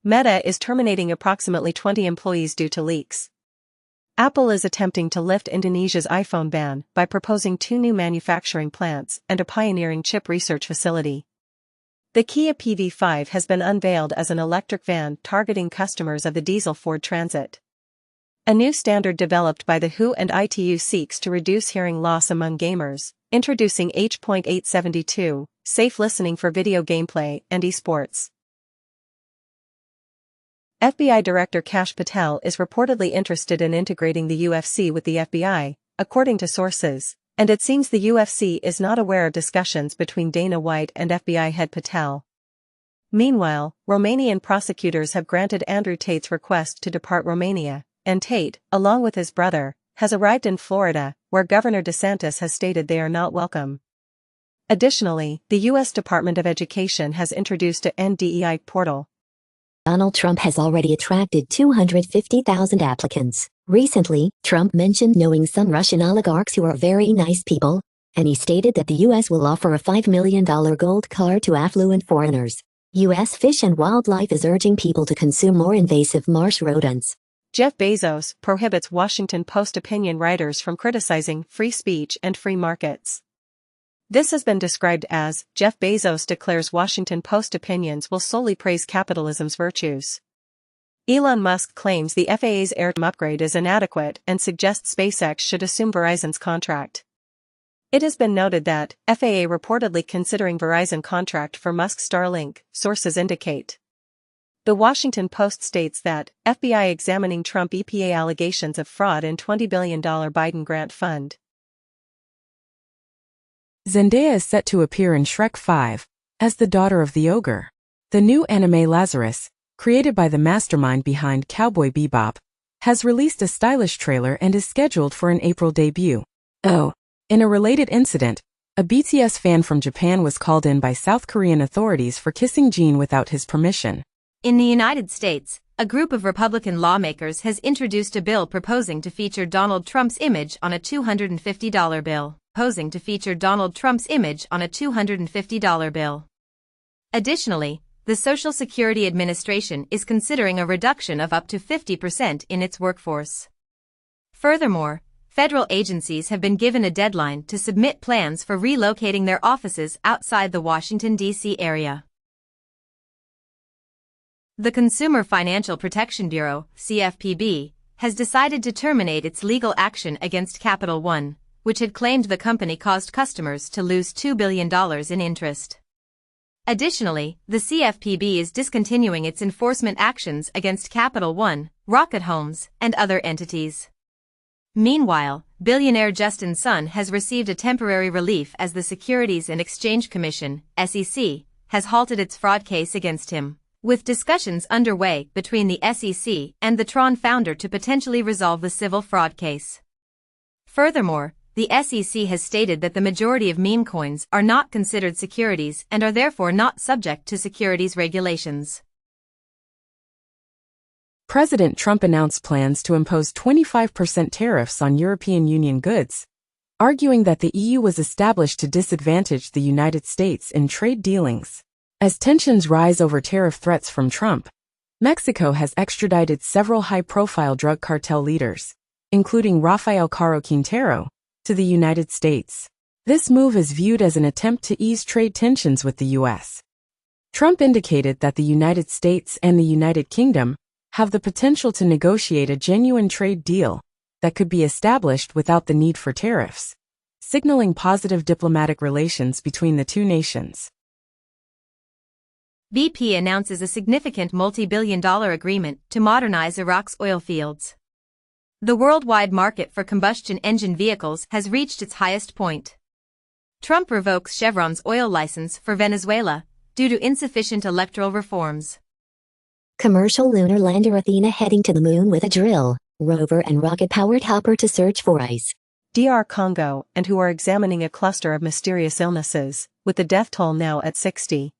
Meta is terminating approximately 20 employees due to leaks. Apple is attempting to lift Indonesia's iPhone ban by proposing 2 new manufacturing plants and a pioneering chip research facility. The Kia PV5 has been unveiled as an electric van targeting customers of the diesel Ford Transit. A new standard developed by the WHO and ITU seeks to reduce hearing loss among gamers, introducing H.872, safe listening for video gameplay and esports. FBI Director Kash Patel is reportedly interested in integrating the UFC with the FBI, according to sources, and it seems the UFC is not aware of discussions between Dana White and FBI head Patel. Meanwhile, Romanian prosecutors have granted Andrew Tate's request to depart Romania, and Tate, along with his brother, has arrived in Florida, where Governor DeSantis has stated they are not welcome. Additionally, the U.S. Department of Education has introduced a NDEI portal. Donald Trump has already attracted 250,000 applicants. Recently, Trump mentioned knowing some Russian oligarchs who are very nice people, and he stated that the U.S. will offer a $5 million gold card to affluent foreigners. U.S. Fish and Wildlife is urging people to consume more invasive marsh rodents. Jeff Bezos prohibits Washington Post opinion writers from criticizing free speech and free markets. This has been described as, Jeff Bezos declares Washington Post opinions will solely praise capitalism's virtues. Elon Musk claims the FAA's AirTime upgrade is inadequate and suggests SpaceX should assume Verizon's contract. It has been noted that FAA reportedly considering Verizon contract for Musk's Starlink, sources indicate. The Washington Post states that FBI examining Trump EPA allegations of fraud in $20 billion Biden grant fund. Zendaya is set to appear in Shrek 5 as the daughter of the ogre. The new anime Lazarus, created by the mastermind behind Cowboy Bebop, has released a stylish trailer and is scheduled for an April debut. Oh, in a related incident, a BTS fan from Japan was called in by South Korean authorities for kissing Jin without his permission. In the United States, a group of Republican lawmakers has introduced a bill proposing to feature Donald Trump's image on a $250 bill. Additionally, the Social Security Administration is considering a reduction of up to 50% in its workforce. Furthermore, federal agencies have been given a deadline to submit plans for relocating their offices outside the Washington, D.C. area. The Consumer Financial Protection Bureau, CFPB, has decided to terminate its legal action against Capital One, which had claimed the company caused customers to lose $2 billion in interest. Additionally, the CFPB is discontinuing its enforcement actions against Capital One, Rocket Homes, and other entities. Meanwhile, billionaire Justin Sun has received a temporary relief as the Securities and Exchange Commission, SEC, has halted its fraud case against him, with discussions underway between the SEC and the Tron founder to potentially resolve the civil fraud case. Furthermore, the SEC has stated that the majority of meme coins are not considered securities and are therefore not subject to securities regulations. President Trump announced plans to impose 25% tariffs on European Union goods, arguing that the EU was established to disadvantage the United States in trade dealings. As tensions rise over tariff threats from Trump, Mexico has extradited several high-profile drug cartel leaders, including Rafael Caro Quintero, to the United States. This move is viewed as an attempt to ease trade tensions with the U.S. Trump indicated that the United States and the United Kingdom have the potential to negotiate a genuine trade deal that could be established without the need for tariffs, signaling positive diplomatic relations between the two nations. BP announces a significant multi-billion-dollar agreement to modernize Iraq's oil fields. The worldwide market for combustion engine vehicles has reached its highest point. Trump revokes Chevron's oil license for Venezuela due to insufficient electoral reforms. Commercial lunar lander Athena heading to the moon with a drill, rover and rocket-powered hopper to search for ice. DR Congo, and who are examining a cluster of mysterious illnesses, with the death toll now at 60.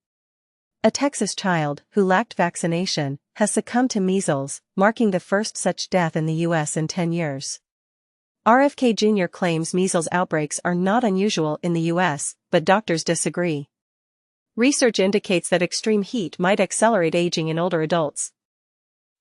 A Texas child, who lacked vaccination, has succumbed to measles, marking the first such death in the U.S. in 10 years. RFK Jr. claims measles outbreaks are not unusual in the U.S., but doctors disagree. Research indicates that extreme heat might accelerate aging in older adults.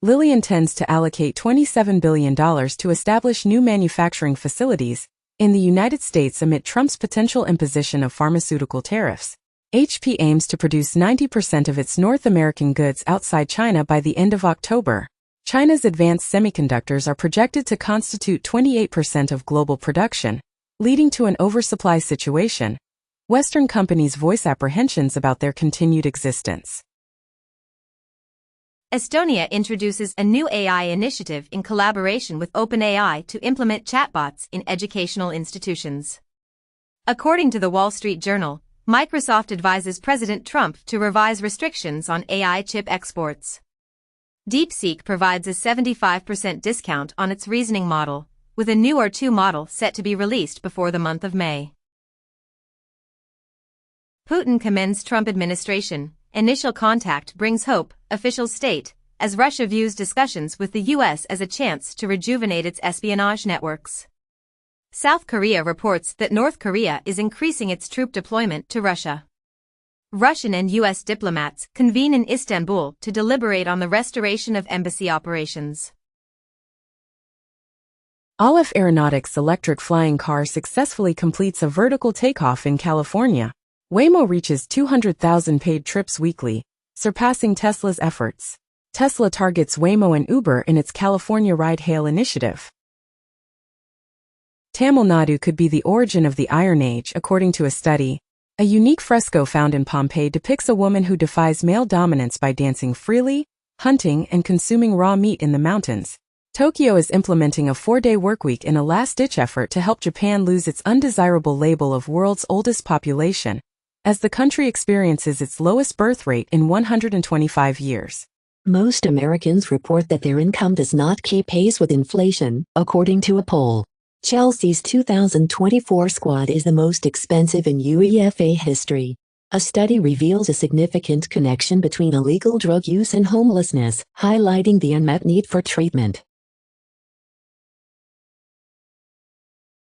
Lilly intends to allocate $27 billion to establish new manufacturing facilities in the United States amid Trump's potential imposition of pharmaceutical tariffs. HP aims to produce 90% of its North American goods outside China by the end of October. China's advanced semiconductors are projected to constitute 28% of global production, leading to an oversupply situation. Western companies voice apprehensions about their continued existence. Estonia introduces a new AI initiative in collaboration with OpenAI to implement chatbots in educational institutions. According to the Wall Street Journal, Microsoft advises President Trump to revise restrictions on AI chip exports. DeepSeek provides a 75% discount on its reasoning model, with a new R2 model set to be released before the month of May. Putin commends Trump administration. Initial contact brings hope, officials state, as Russia views discussions with the U.S. as a chance to rejuvenate its espionage networks. South Korea reports that North Korea is increasing its troop deployment to Russia. Russian and U.S. diplomats convene in Istanbul to deliberate on the restoration of embassy operations. Aleph Aeronautics' electric flying car successfully completes a vertical takeoff in California. Waymo reaches 200,000 paid trips weekly, surpassing Tesla's efforts. Tesla targets Waymo and Uber in its California ride-hail initiative. Tamil Nadu could be the origin of the Iron Age, according to a study. A unique fresco found in Pompeii depicts a woman who defies male dominance by dancing freely, hunting, and consuming raw meat in the mountains. Tokyo is implementing a 4-day workweek in a last-ditch effort to help Japan lose its undesirable label of world's oldest population, as the country experiences its lowest birth rate in 125 years. Most Americans report that their income does not keep pace with inflation, according to a poll. Chelsea's 2024 squad is the most expensive in UEFA history. A study reveals a significant connection between illegal drug use and homelessness, highlighting the unmet need for treatment.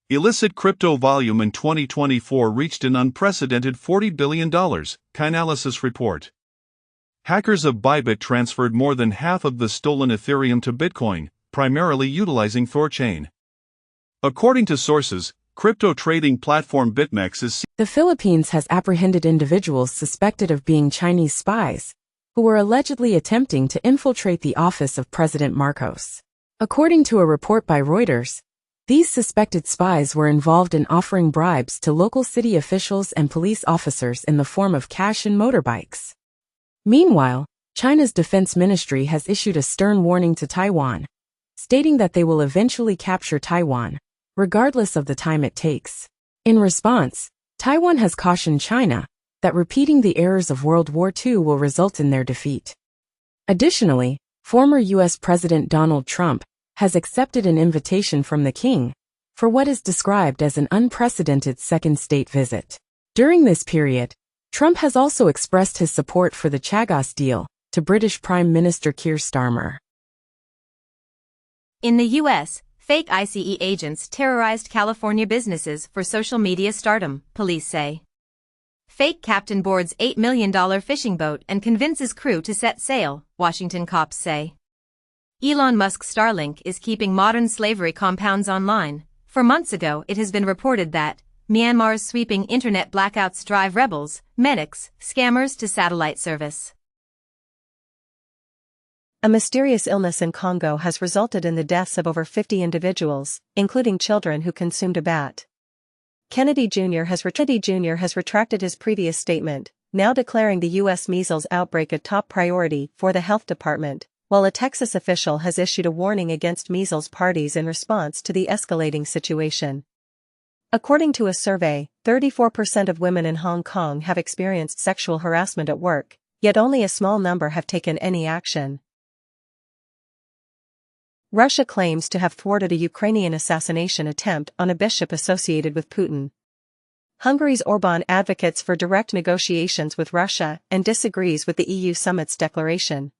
Illicit crypto volume in 2024 reached an unprecedented $40 billion, Chainalysis report. Hackers of Bybit transferred more than half of the stolen Ethereum to Bitcoin, primarily utilizing Thorchain. According to sources, crypto trading platform BitMEX is. The Philippines has apprehended individuals suspected of being Chinese spies, who were allegedly attempting to infiltrate the office of President Marcos. According to a report by Reuters, these suspected spies were involved in offering bribes to local city officials and police officers in the form of cash and motorbikes. Meanwhile, China's defense ministry has issued a stern warning to Taiwan, stating that they will eventually capture Taiwan, regardless of the time it takes. In response, Taiwan has cautioned China that repeating the errors of World War II will result in their defeat. Additionally, former U.S. President Donald Trump has accepted an invitation from the king for what is described as an unprecedented second state visit. During this period, Trump has also expressed his support for the Chagos deal to British Prime Minister Keir Starmer. In the U.S., fake ICE agents terrorized California businesses for social media stardom, police say. Fake captain boards $8 million fishing boat and convinces crew to set sail, Washington cops say. Elon Musk's Starlink is keeping modern slavery compounds online. For months ago, it has been reported that Myanmar's sweeping internet blackouts drive rebels, medics, scammers to satellite service. A mysterious illness in Congo has resulted in the deaths of over 50 individuals, including children who consumed a bat. Kennedy Jr. has retracted his previous statement, now declaring the U.S. measles outbreak a top priority for the health department, while a Texas official has issued a warning against measles parties in response to the escalating situation. According to a survey, 34% of women in Hong Kong have experienced sexual harassment at work, yet only a small number have taken any action. Russia claims to have thwarted a Ukrainian assassination attempt on a bishop associated with Putin. Hungary's Orbán advocates for direct negotiations with Russia and disagrees with the EU summit's declaration.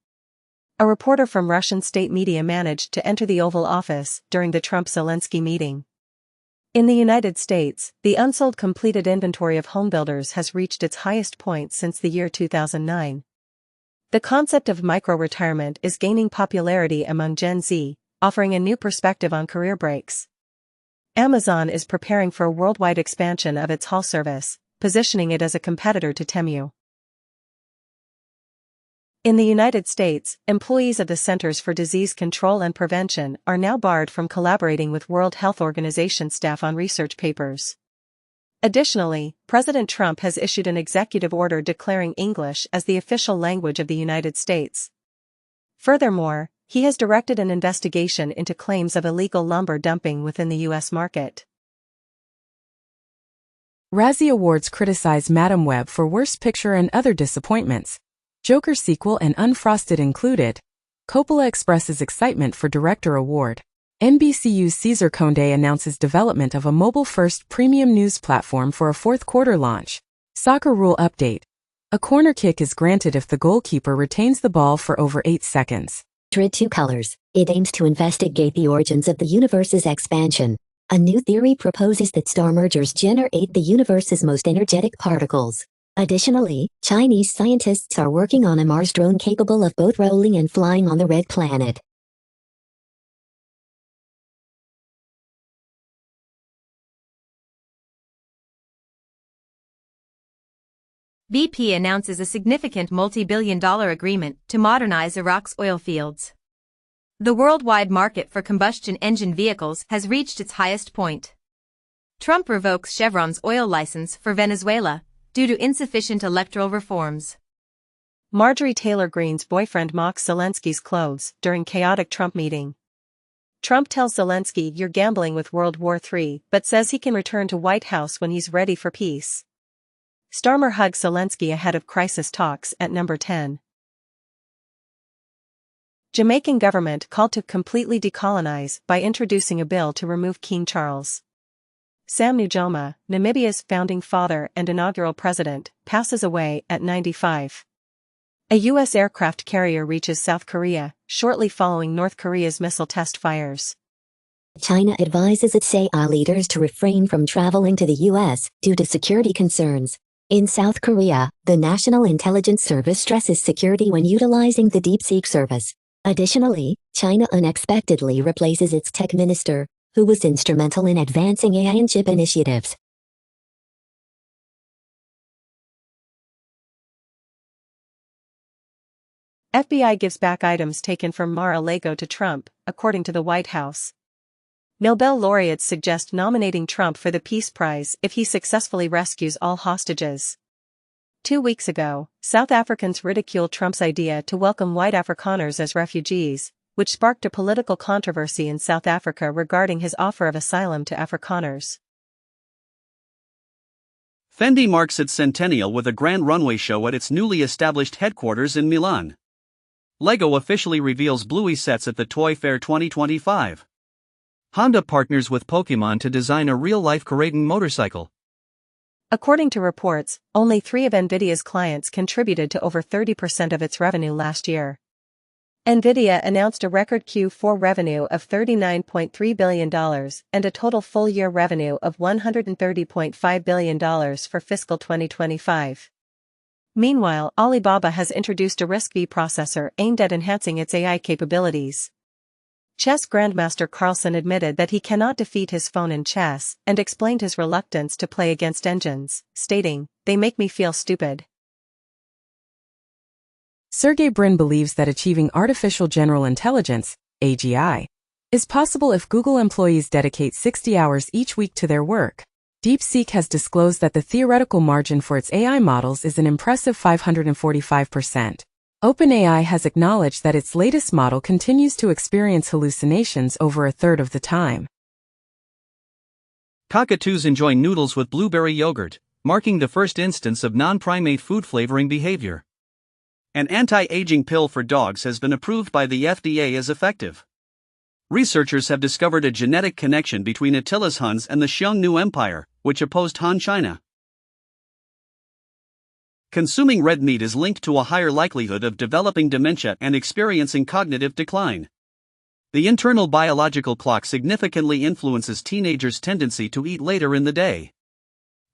A reporter from Russian state media managed to enter the Oval Office during the Trump-Zelensky meeting. In the United States, the unsold completed inventory of homebuilders has reached its highest point since the year 2009. The concept of micro-retirement is gaining popularity among Gen Z, offering a new perspective on career breaks. Amazon is preparing for a worldwide expansion of its haul service, positioning it as a competitor to Temu. In the United States, employees of the Centers for Disease Control and Prevention are now barred from collaborating with World Health Organization staff on research papers. Additionally, President Trump has issued an executive order declaring English as the official language of the United States. Furthermore, he has directed an investigation into claims of illegal lumber dumping within the U.S. market. Razzie Awards criticize Madam Web for Worst Picture and other disappointments. Joker sequel and Unfrosted included. Coppola expresses excitement for Director Award. NBCU's Cesar Conde announces development of a mobile-first premium news platform for a fourth quarter launch. Soccer rule update. A corner kick is granted if the goalkeeper retains the ball for over 8 seconds. Dread 2 Colors. It aims to investigate the origins of the universe's expansion. A new theory proposes that star mergers generate the universe's most energetic particles. Additionally, Chinese scientists are working on a Mars drone capable of both rolling and flying on the red planet. BP announces a significant multi-billion-dollar agreement to modernize Iraq's oil fields. The worldwide market for combustion engine vehicles has reached its highest point. Trump revokes Chevron's oil license for Venezuela due to insufficient electoral reforms. Marjorie Taylor Greene's boyfriend mocks Zelensky's clothes during chaotic Trump meeting. Trump tells Zelensky you're gambling with World War III but says he can return to White House when he's ready for peace. Starmer hugs Zelensky ahead of crisis talks at number 10. Jamaican government called to completely decolonize by introducing a bill to remove King Charles. Sam Nujoma, Namibia's founding father and inaugural president, passes away at 95. A U.S. aircraft carrier reaches South Korea, shortly following North Korea's missile test fires. China advises its AI leaders to refrain from traveling to the U.S. due to security concerns. In South Korea, the National Intelligence Service stresses security when utilizing the DeepSeek service. Additionally, China unexpectedly replaces its tech minister, who was instrumental in advancing AI and chip initiatives. FBI gives back items taken from Mar-a-Lago to Trump, according to the White House. Nobel laureates suggest nominating Trump for the Peace Prize if he successfully rescues all hostages. 2 weeks ago, South Africans ridiculed Trump's idea to welcome white Afrikaners as refugees, which sparked a political controversy in South Africa regarding his offer of asylum to Afrikaners. Fendi marks its centennial with a grand runway show at its newly established headquarters in Milan. LEGO officially reveals Bluey sets at the Toy Fair 2025. Honda partners with Pokémon to design a real-life Karaten motorcycle. According to reports, only 3 of NVIDIA's clients contributed to over 30% of its revenue last year. NVIDIA announced a record Q4 revenue of $39.3 billion and a total full-year revenue of $130.5 billion for fiscal 2025. Meanwhile, Alibaba has introduced a RISC-V processor aimed at enhancing its AI capabilities. Chess grandmaster Carlsen admitted that he cannot defeat his phone in chess and explained his reluctance to play against engines, stating, "They make me feel stupid." Sergey Brin believes that achieving artificial general intelligence, AGI, is possible if Google employees dedicate 60 hours each week to their work. DeepSeek has disclosed that the theoretical margin for its AI models is an impressive 545%. OpenAI has acknowledged that its latest model continues to experience hallucinations over a third of the time. Cockatoos enjoy noodles with blueberry yogurt, marking the first instance of non-primate food flavoring behavior. An anti-aging pill for dogs has been approved by the FDA as effective. Researchers have discovered a genetic connection between Attila's Huns and the Xiongnu Empire, which opposed Han China. Consuming red meat is linked to a higher likelihood of developing dementia and experiencing cognitive decline. The internal biological clock significantly influences teenagers' tendency to eat later in the day.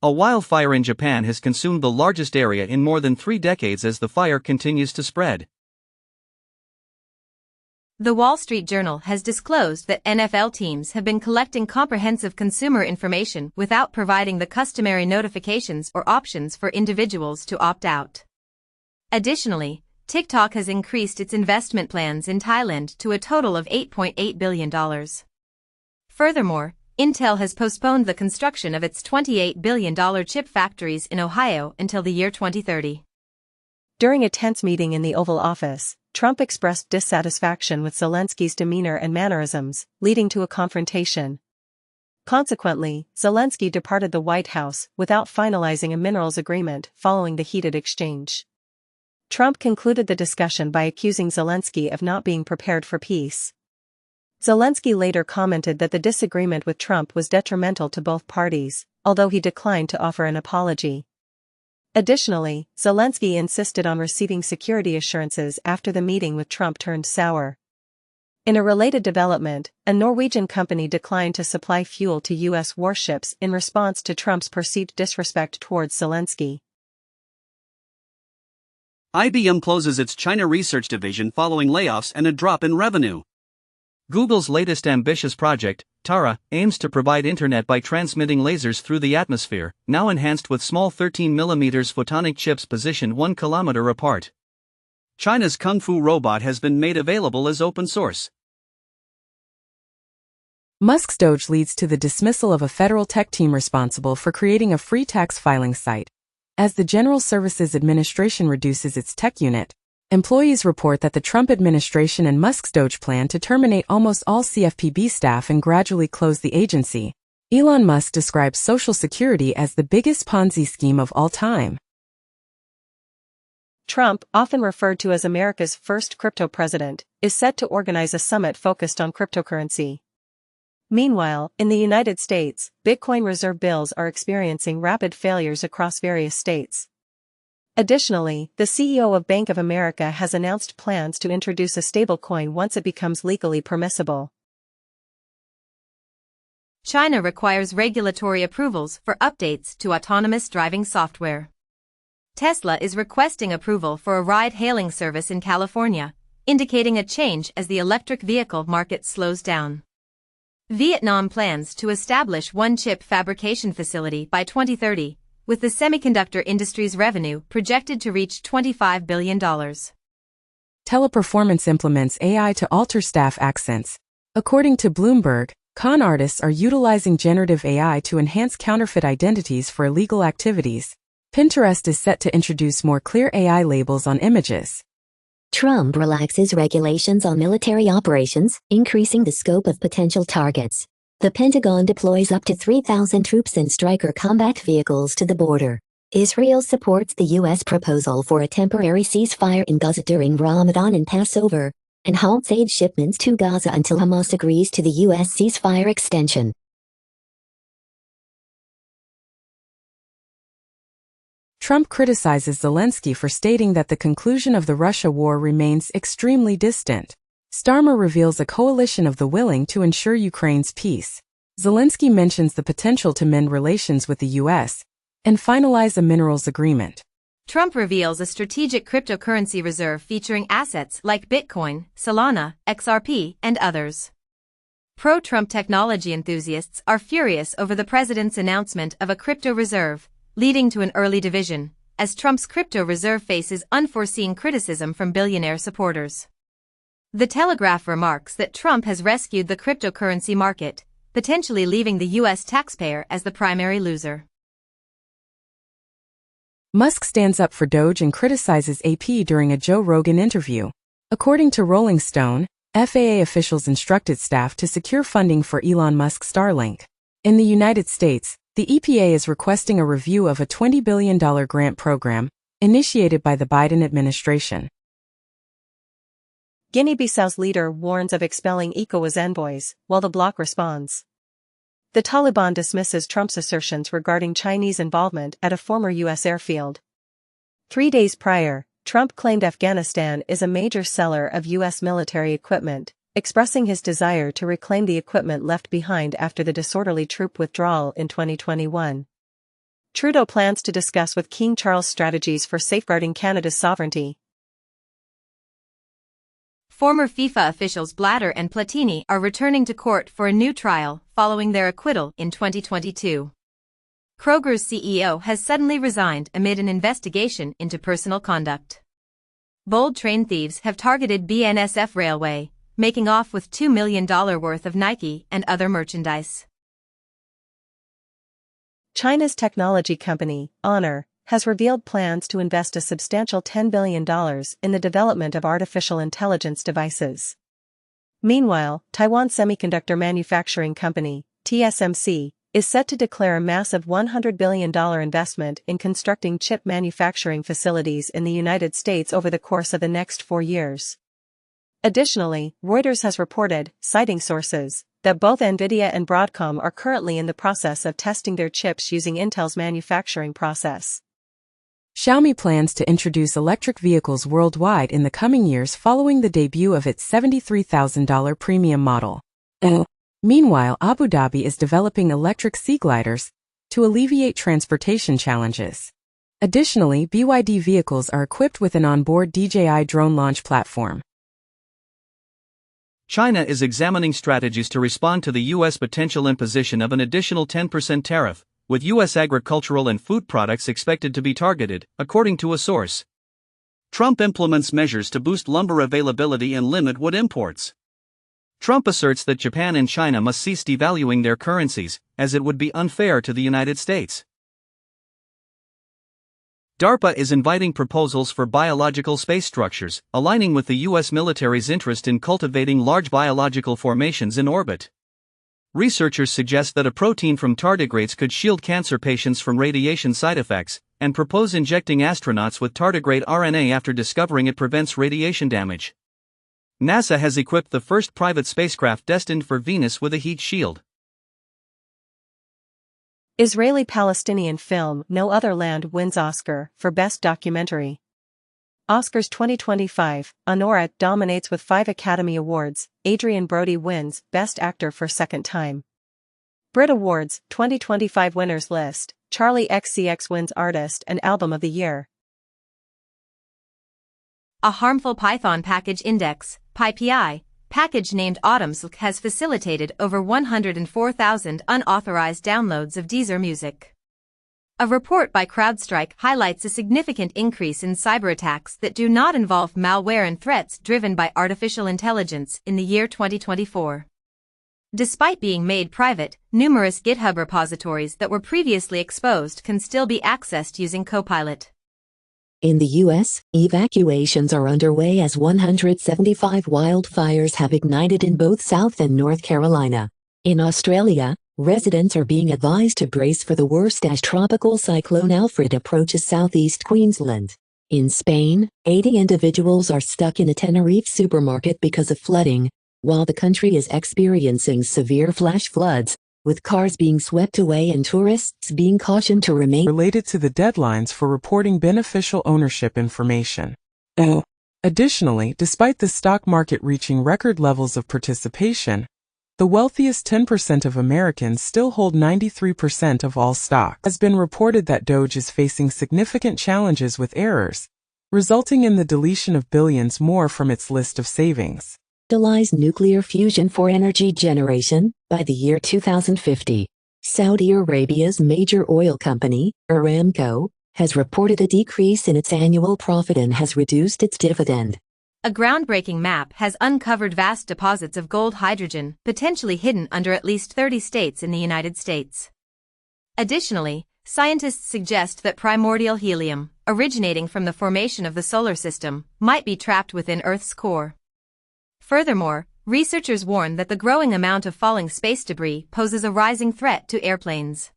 A wildfire in Japan has consumed the largest area in more than 3 decades as the fire continues to spread. The Wall Street Journal has disclosed that NFL teams have been collecting comprehensive consumer information without providing the customary notifications or options for individuals to opt out. Additionally, TikTok has increased its investment plans in Thailand to a total of $8.8 billion. Furthermore, Intel has postponed the construction of its $28 billion chip factories in Ohio until the year 2030. During a tense meeting in the Oval Office, Trump expressed dissatisfaction with Zelensky's demeanor and mannerisms, leading to a confrontation. Consequently, Zelensky departed the White House without finalizing a minerals agreement following the heated exchange. Trump concluded the discussion by accusing Zelensky of not being prepared for peace. Zelensky later commented that the disagreement with Trump was detrimental to both parties, although he declined to offer an apology. Additionally, Zelensky insisted on receiving security assurances after the meeting with Trump turned sour. In a related development, a Norwegian company declined to supply fuel to U.S. warships in response to Trump's perceived disrespect towards Zelensky. IBM closes its China research division following layoffs and a drop in revenue. Google's latest ambitious project, Tara, aims to provide internet by transmitting lasers through the atmosphere, now enhanced with small 13mm photonic chips positioned 1 kilometer apart. China's Kung Fu robot has been made available as open source. Musk's Doge leads to the dismissal of a federal tech team responsible for creating a free tax filing site. As the General Services Administration reduces its tech unit, employees report that the Trump administration and Musk's Doge plan to terminate almost all CFPB staff and gradually close the agency. Elon Musk describes Social Security as the biggest Ponzi scheme of all time. Trump, often referred to as America's first crypto president, is set to organize a summit focused on cryptocurrency. Meanwhile, in the United States, Bitcoin reserve bills are experiencing rapid failures across various states. Additionally, the CEO of Bank of America has announced plans to introduce a stablecoin once it becomes legally permissible. China requires regulatory approvals for updates to autonomous driving software. Tesla is requesting approval for a ride-hailing service in California, indicating a change as the electric vehicle market slows down. Vietnam plans to establish one chip fabrication facility by 2030, with the semiconductor industry's revenue projected to reach $25 billion. Teleperformance implements AI to alter staff accents. According to Bloomberg, con artists are utilizing generative AI to enhance counterfeit identities for illegal activities. Pinterest is set to introduce more clear AI labels on images. Trump relaxes regulations on military operations, increasing the scope of potential targets. The Pentagon deploys up to 3,000 troops and Stryker combat vehicles to the border. Israel supports the U.S. proposal for a temporary ceasefire in Gaza during Ramadan and Passover, and halts aid shipments to Gaza until Hamas agrees to the U.S. ceasefire extension. Trump criticizes Zelensky for stating that the conclusion of the Russia war remains extremely distant. Starmer reveals a coalition of the willing to ensure Ukraine's peace. Zelensky mentions the potential to mend relations with the U.S. and finalize a minerals agreement. Trump reveals a strategic cryptocurrency reserve featuring assets like Bitcoin, Solana, XRP, and others. Pro-Trump technology enthusiasts are furious over the president's announcement of a crypto reserve, leading to an early division, as Trump's crypto reserve faces unforeseen criticism from billionaire supporters. The Telegraph remarks that Trump has rescued the cryptocurrency market, potentially leaving the U.S. taxpayer as the primary loser. Musk stands up for Doge and criticizes AP during a Joe Rogan interview. According to Rolling Stone, FAA officials instructed staff to secure funding for Elon Musk's Starlink. In the United States, the EPA is requesting a review of a $20 billion grant program, initiated by the Biden administration. Guinea-Bissau's leader warns of expelling ECOWAS envoys, while the bloc responds. The Taliban dismisses Trump's assertions regarding Chinese involvement at a former U.S. airfield. 3 days prior, Trump claimed Afghanistan is a major seller of U.S. military equipment, expressing his desire to reclaim the equipment left behind after the disorderly troop withdrawal in 2021. Trudeau plans to discuss with King Charles strategies for safeguarding Canada's sovereignty. Former FIFA officials Blatter and Platini are returning to court for a new trial following their acquittal in 2022. Kroger's CEO has suddenly resigned amid an investigation into personal conduct. Bold train thieves have targeted BNSF Railway, making off with $2 million worth of Nike and other merchandise. China's technology company, Honor, has revealed plans to invest a substantial $10 billion in the development of artificial intelligence devices. Meanwhile, Taiwan Semiconductor Manufacturing Company, TSMC, is set to declare a massive $100 billion investment in constructing chip manufacturing facilities in the United States over the course of the next 4 years. Additionally, Reuters has reported, citing sources, that both Nvidia and Broadcom are currently in the process of testing their chips using Intel's manufacturing process. Xiaomi plans to introduce electric vehicles worldwide in the coming years following the debut of its $73,000 premium model. Meanwhile, Abu Dhabi is developing electric sea gliders to alleviate transportation challenges. Additionally, BYD vehicles are equipped with an onboard DJI drone launch platform. China is examining strategies to respond to the U.S. potential imposition of an additional 10% tariff, with U.S. agricultural and food products expected to be targeted, according to a source. Trump implements measures to boost lumber availability and limit wood imports. Trump asserts that Japan and China must cease devaluing their currencies, as it would be unfair to the United States. DARPA is inviting proposals for biological space structures, aligning with the U.S. military's interest in cultivating large biological formations in orbit. Researchers suggest that a protein from tardigrades could shield cancer patients from radiation side effects, and propose injecting astronauts with tardigrade RNA after discovering it prevents radiation damage. NASA has equipped the first private spacecraft destined for Venus with a heat shield. Israeli-Palestinian film No Other Land wins Oscar for Best Documentary. Oscars 2025, Anora dominates with 5 Academy Awards, Adrian Brody wins Best Actor for second time. Brit Awards 2025 winners list, Charlie XCX wins Artist and Album of the Year. A harmful Python package index, PyPI, package named Autumnsilk has facilitated over 104,000 unauthorized downloads of Deezer music. A report by CrowdStrike highlights a significant increase in cyberattacks that do not involve malware and threats driven by artificial intelligence in the year 2024. Despite being made private, numerous GitHub repositories that were previously exposed can still be accessed using Copilot. In the U.S., evacuations are underway as 175 wildfires have ignited in both South and North Carolina. In Australia, residents are being advised to brace for the worst as Tropical Cyclone Alfred approaches southeast Queensland. In Spain, 80 individuals are stuck in a Tenerife supermarket because of flooding, while the country is experiencing severe flash floods, with cars being swept away and tourists being cautioned to remain related to the deadlines for reporting beneficial ownership information. Additionally, despite the stock market reaching record levels of participation, the wealthiest 10% of Americans still hold 93% of all stock. It has been reported that Doge is facing significant challenges with errors, resulting in the deletion of billions more from its list of savings. Utilize nuclear fusion for energy generation by the year 2050. Saudi Arabia's major oil company, Aramco, has reported a decrease in its annual profit and has reduced its dividend. A groundbreaking map has uncovered vast deposits of gold hydrogen, potentially hidden under at least 30 states in the United States. Additionally, scientists suggest that primordial helium, originating from the formation of the solar system, might be trapped within Earth's core. Furthermore, researchers warn that the growing amount of falling space debris poses a rising threat to airplanes.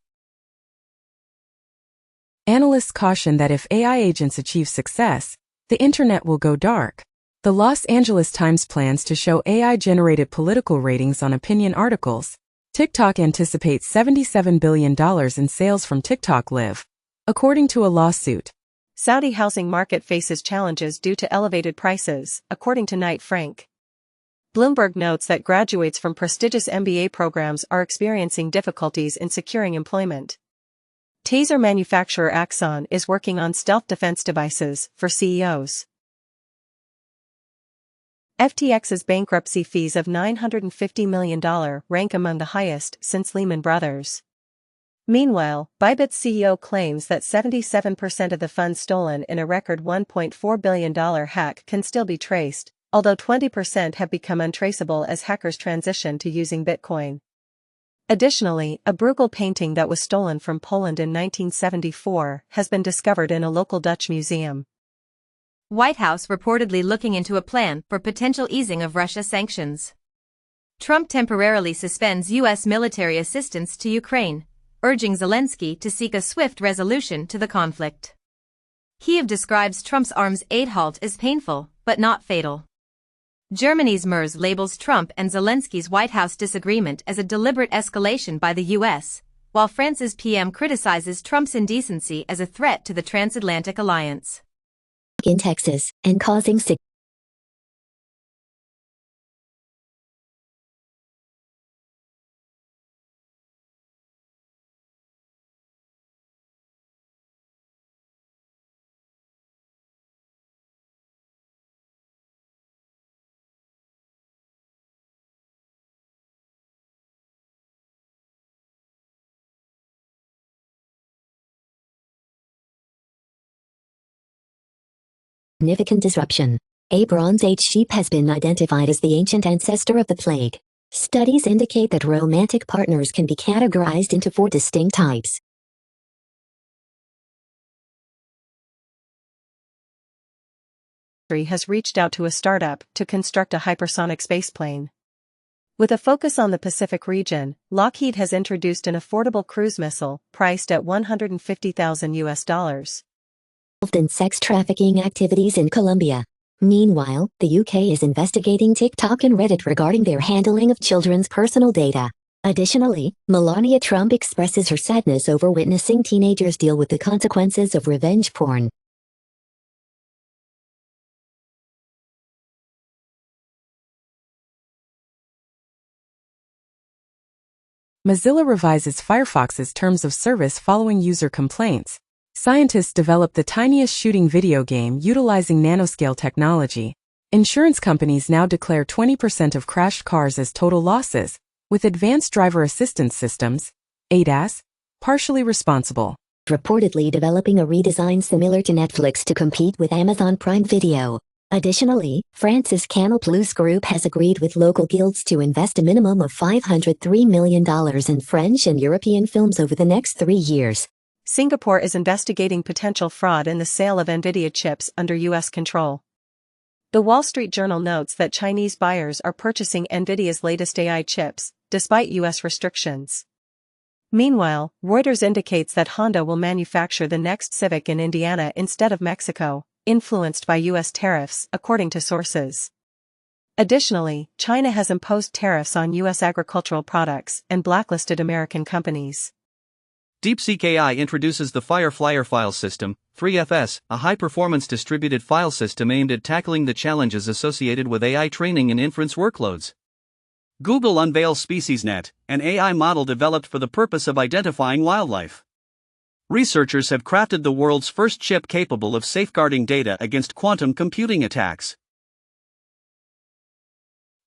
Analysts caution that if AI agents achieve success, the internet will go dark. The Los Angeles Times plans to show AI-generated political ratings on opinion articles. TikTok anticipates $77 billion in sales from TikTok Live, according to a lawsuit. Saudi housing market faces challenges due to elevated prices, according to Knight Frank. Bloomberg notes that graduates from prestigious MBA programs are experiencing difficulties in securing employment. Taser manufacturer Axon is working on stealth defense devices for CEOs. FTX's bankruptcy fees of $950 million rank among the highest since Lehman Brothers. Meanwhile, Bybit's CEO claims that 77% of the funds stolen in a record $1.4 billion hack can still be traced, although 20% have become untraceable as hackers transition to using Bitcoin. Additionally, a Bruegel painting that was stolen from Poland in 1974 has been discovered in a local Dutch museum. White House reportedly looking into a plan for potential easing of Russia sanctions. Trump temporarily suspends U.S. military assistance to Ukraine, urging Zelensky to seek a swift resolution to the conflict. Kyiv describes Trump's arms aid halt as painful, but not fatal. Germany's Merz labels Trump and Zelensky's White House disagreement as a deliberate escalation by the U.S., while France's PM criticizes Trump's indecency as a threat to the transatlantic alliance. In Texas, and causing significant disruption. A Bronze Age sheep has been identified as the ancient ancestor of the plague. Studies indicate that romantic partners can be categorized into 4 distinct types. Has reached out to a startup to construct a hypersonic spaceplane. With a focus on the Pacific region, Lockheed has introduced an affordable cruise missile priced at $150,000. In sex trafficking activities in Colombia. Meanwhile, the UK is investigating TikTok and Reddit regarding their handling of children's personal data. Additionally, Melania Trump expresses her sadness over witnessing teenagers deal with the consequences of revenge porn. Mozilla revises Firefox's terms of service following user complaints. Scientists developed the tiniest shooting video game utilizing nanoscale technology. Insurance companies now declare 20% of crashed cars as total losses, with advanced driver assistance systems, ADAS, partially responsible. Reportedly developing a redesign similar to Netflix to compete with Amazon Prime Video. Additionally, France's Canal Plus Group has agreed with local guilds to invest a minimum of $503 million in French and European films over the next 3 years. Singapore is investigating potential fraud in the sale of NVIDIA chips under U.S. control. The Wall Street Journal notes that Chinese buyers are purchasing NVIDIA's latest AI chips, despite U.S. restrictions. Meanwhile, Reuters indicates that Honda will manufacture the next Civic in Indiana instead of Mexico, influenced by U.S. tariffs, according to sources. Additionally, China has imposed tariffs on U.S. agricultural products and blacklisted American companies. DeepSeek AI introduces the Firefly file system, 3FS, a high-performance distributed file system aimed at tackling the challenges associated with AI training and inference workloads. Google unveils SpeciesNet, an AI model developed for the purpose of identifying wildlife. Researchers have crafted the world's first chip capable of safeguarding data against quantum computing attacks.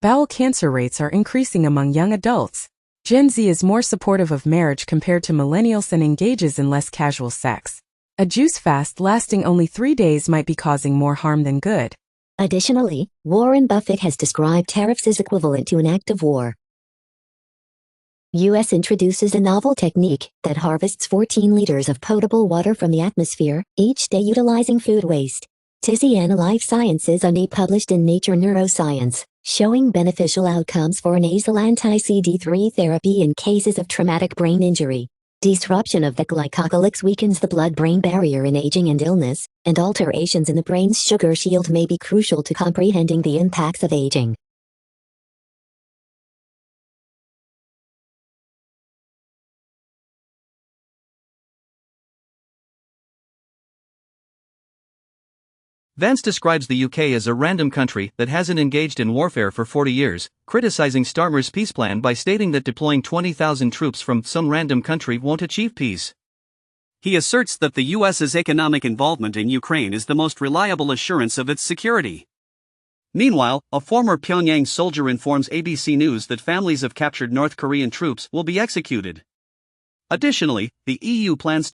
Bowel cancer rates are increasing among young adults. Gen Z is more supportive of marriage compared to millennials and engages in less casual sex. A juice fast lasting only 3 days might be causing more harm than good. Additionally, Warren Buffett has described tariffs as equivalent to an act of war. U.S. introduces a novel technique that harvests 14 liters of potable water from the atmosphere each day utilizing food waste. Tiziana Life Sciences published in Nature Neuroscience, showing beneficial outcomes for nasal anti-CD3 therapy in cases of traumatic brain injury. Disruption of the glycocalyx weakens the blood-brain barrier in aging and illness, and alterations in the brain's sugar shield may be crucial to comprehending the impacts of aging. Vance describes the UK as a random country that hasn't engaged in warfare for 40 years, criticizing Starmer's peace plan by stating that deploying 20,000 troops from some random country won't achieve peace. He asserts that the US's economic involvement in Ukraine is the most reliable assurance of its security. Meanwhile, a former Pyongyang soldier informs ABC News that families of captured North Korean troops will be executed. Additionally, the EU plans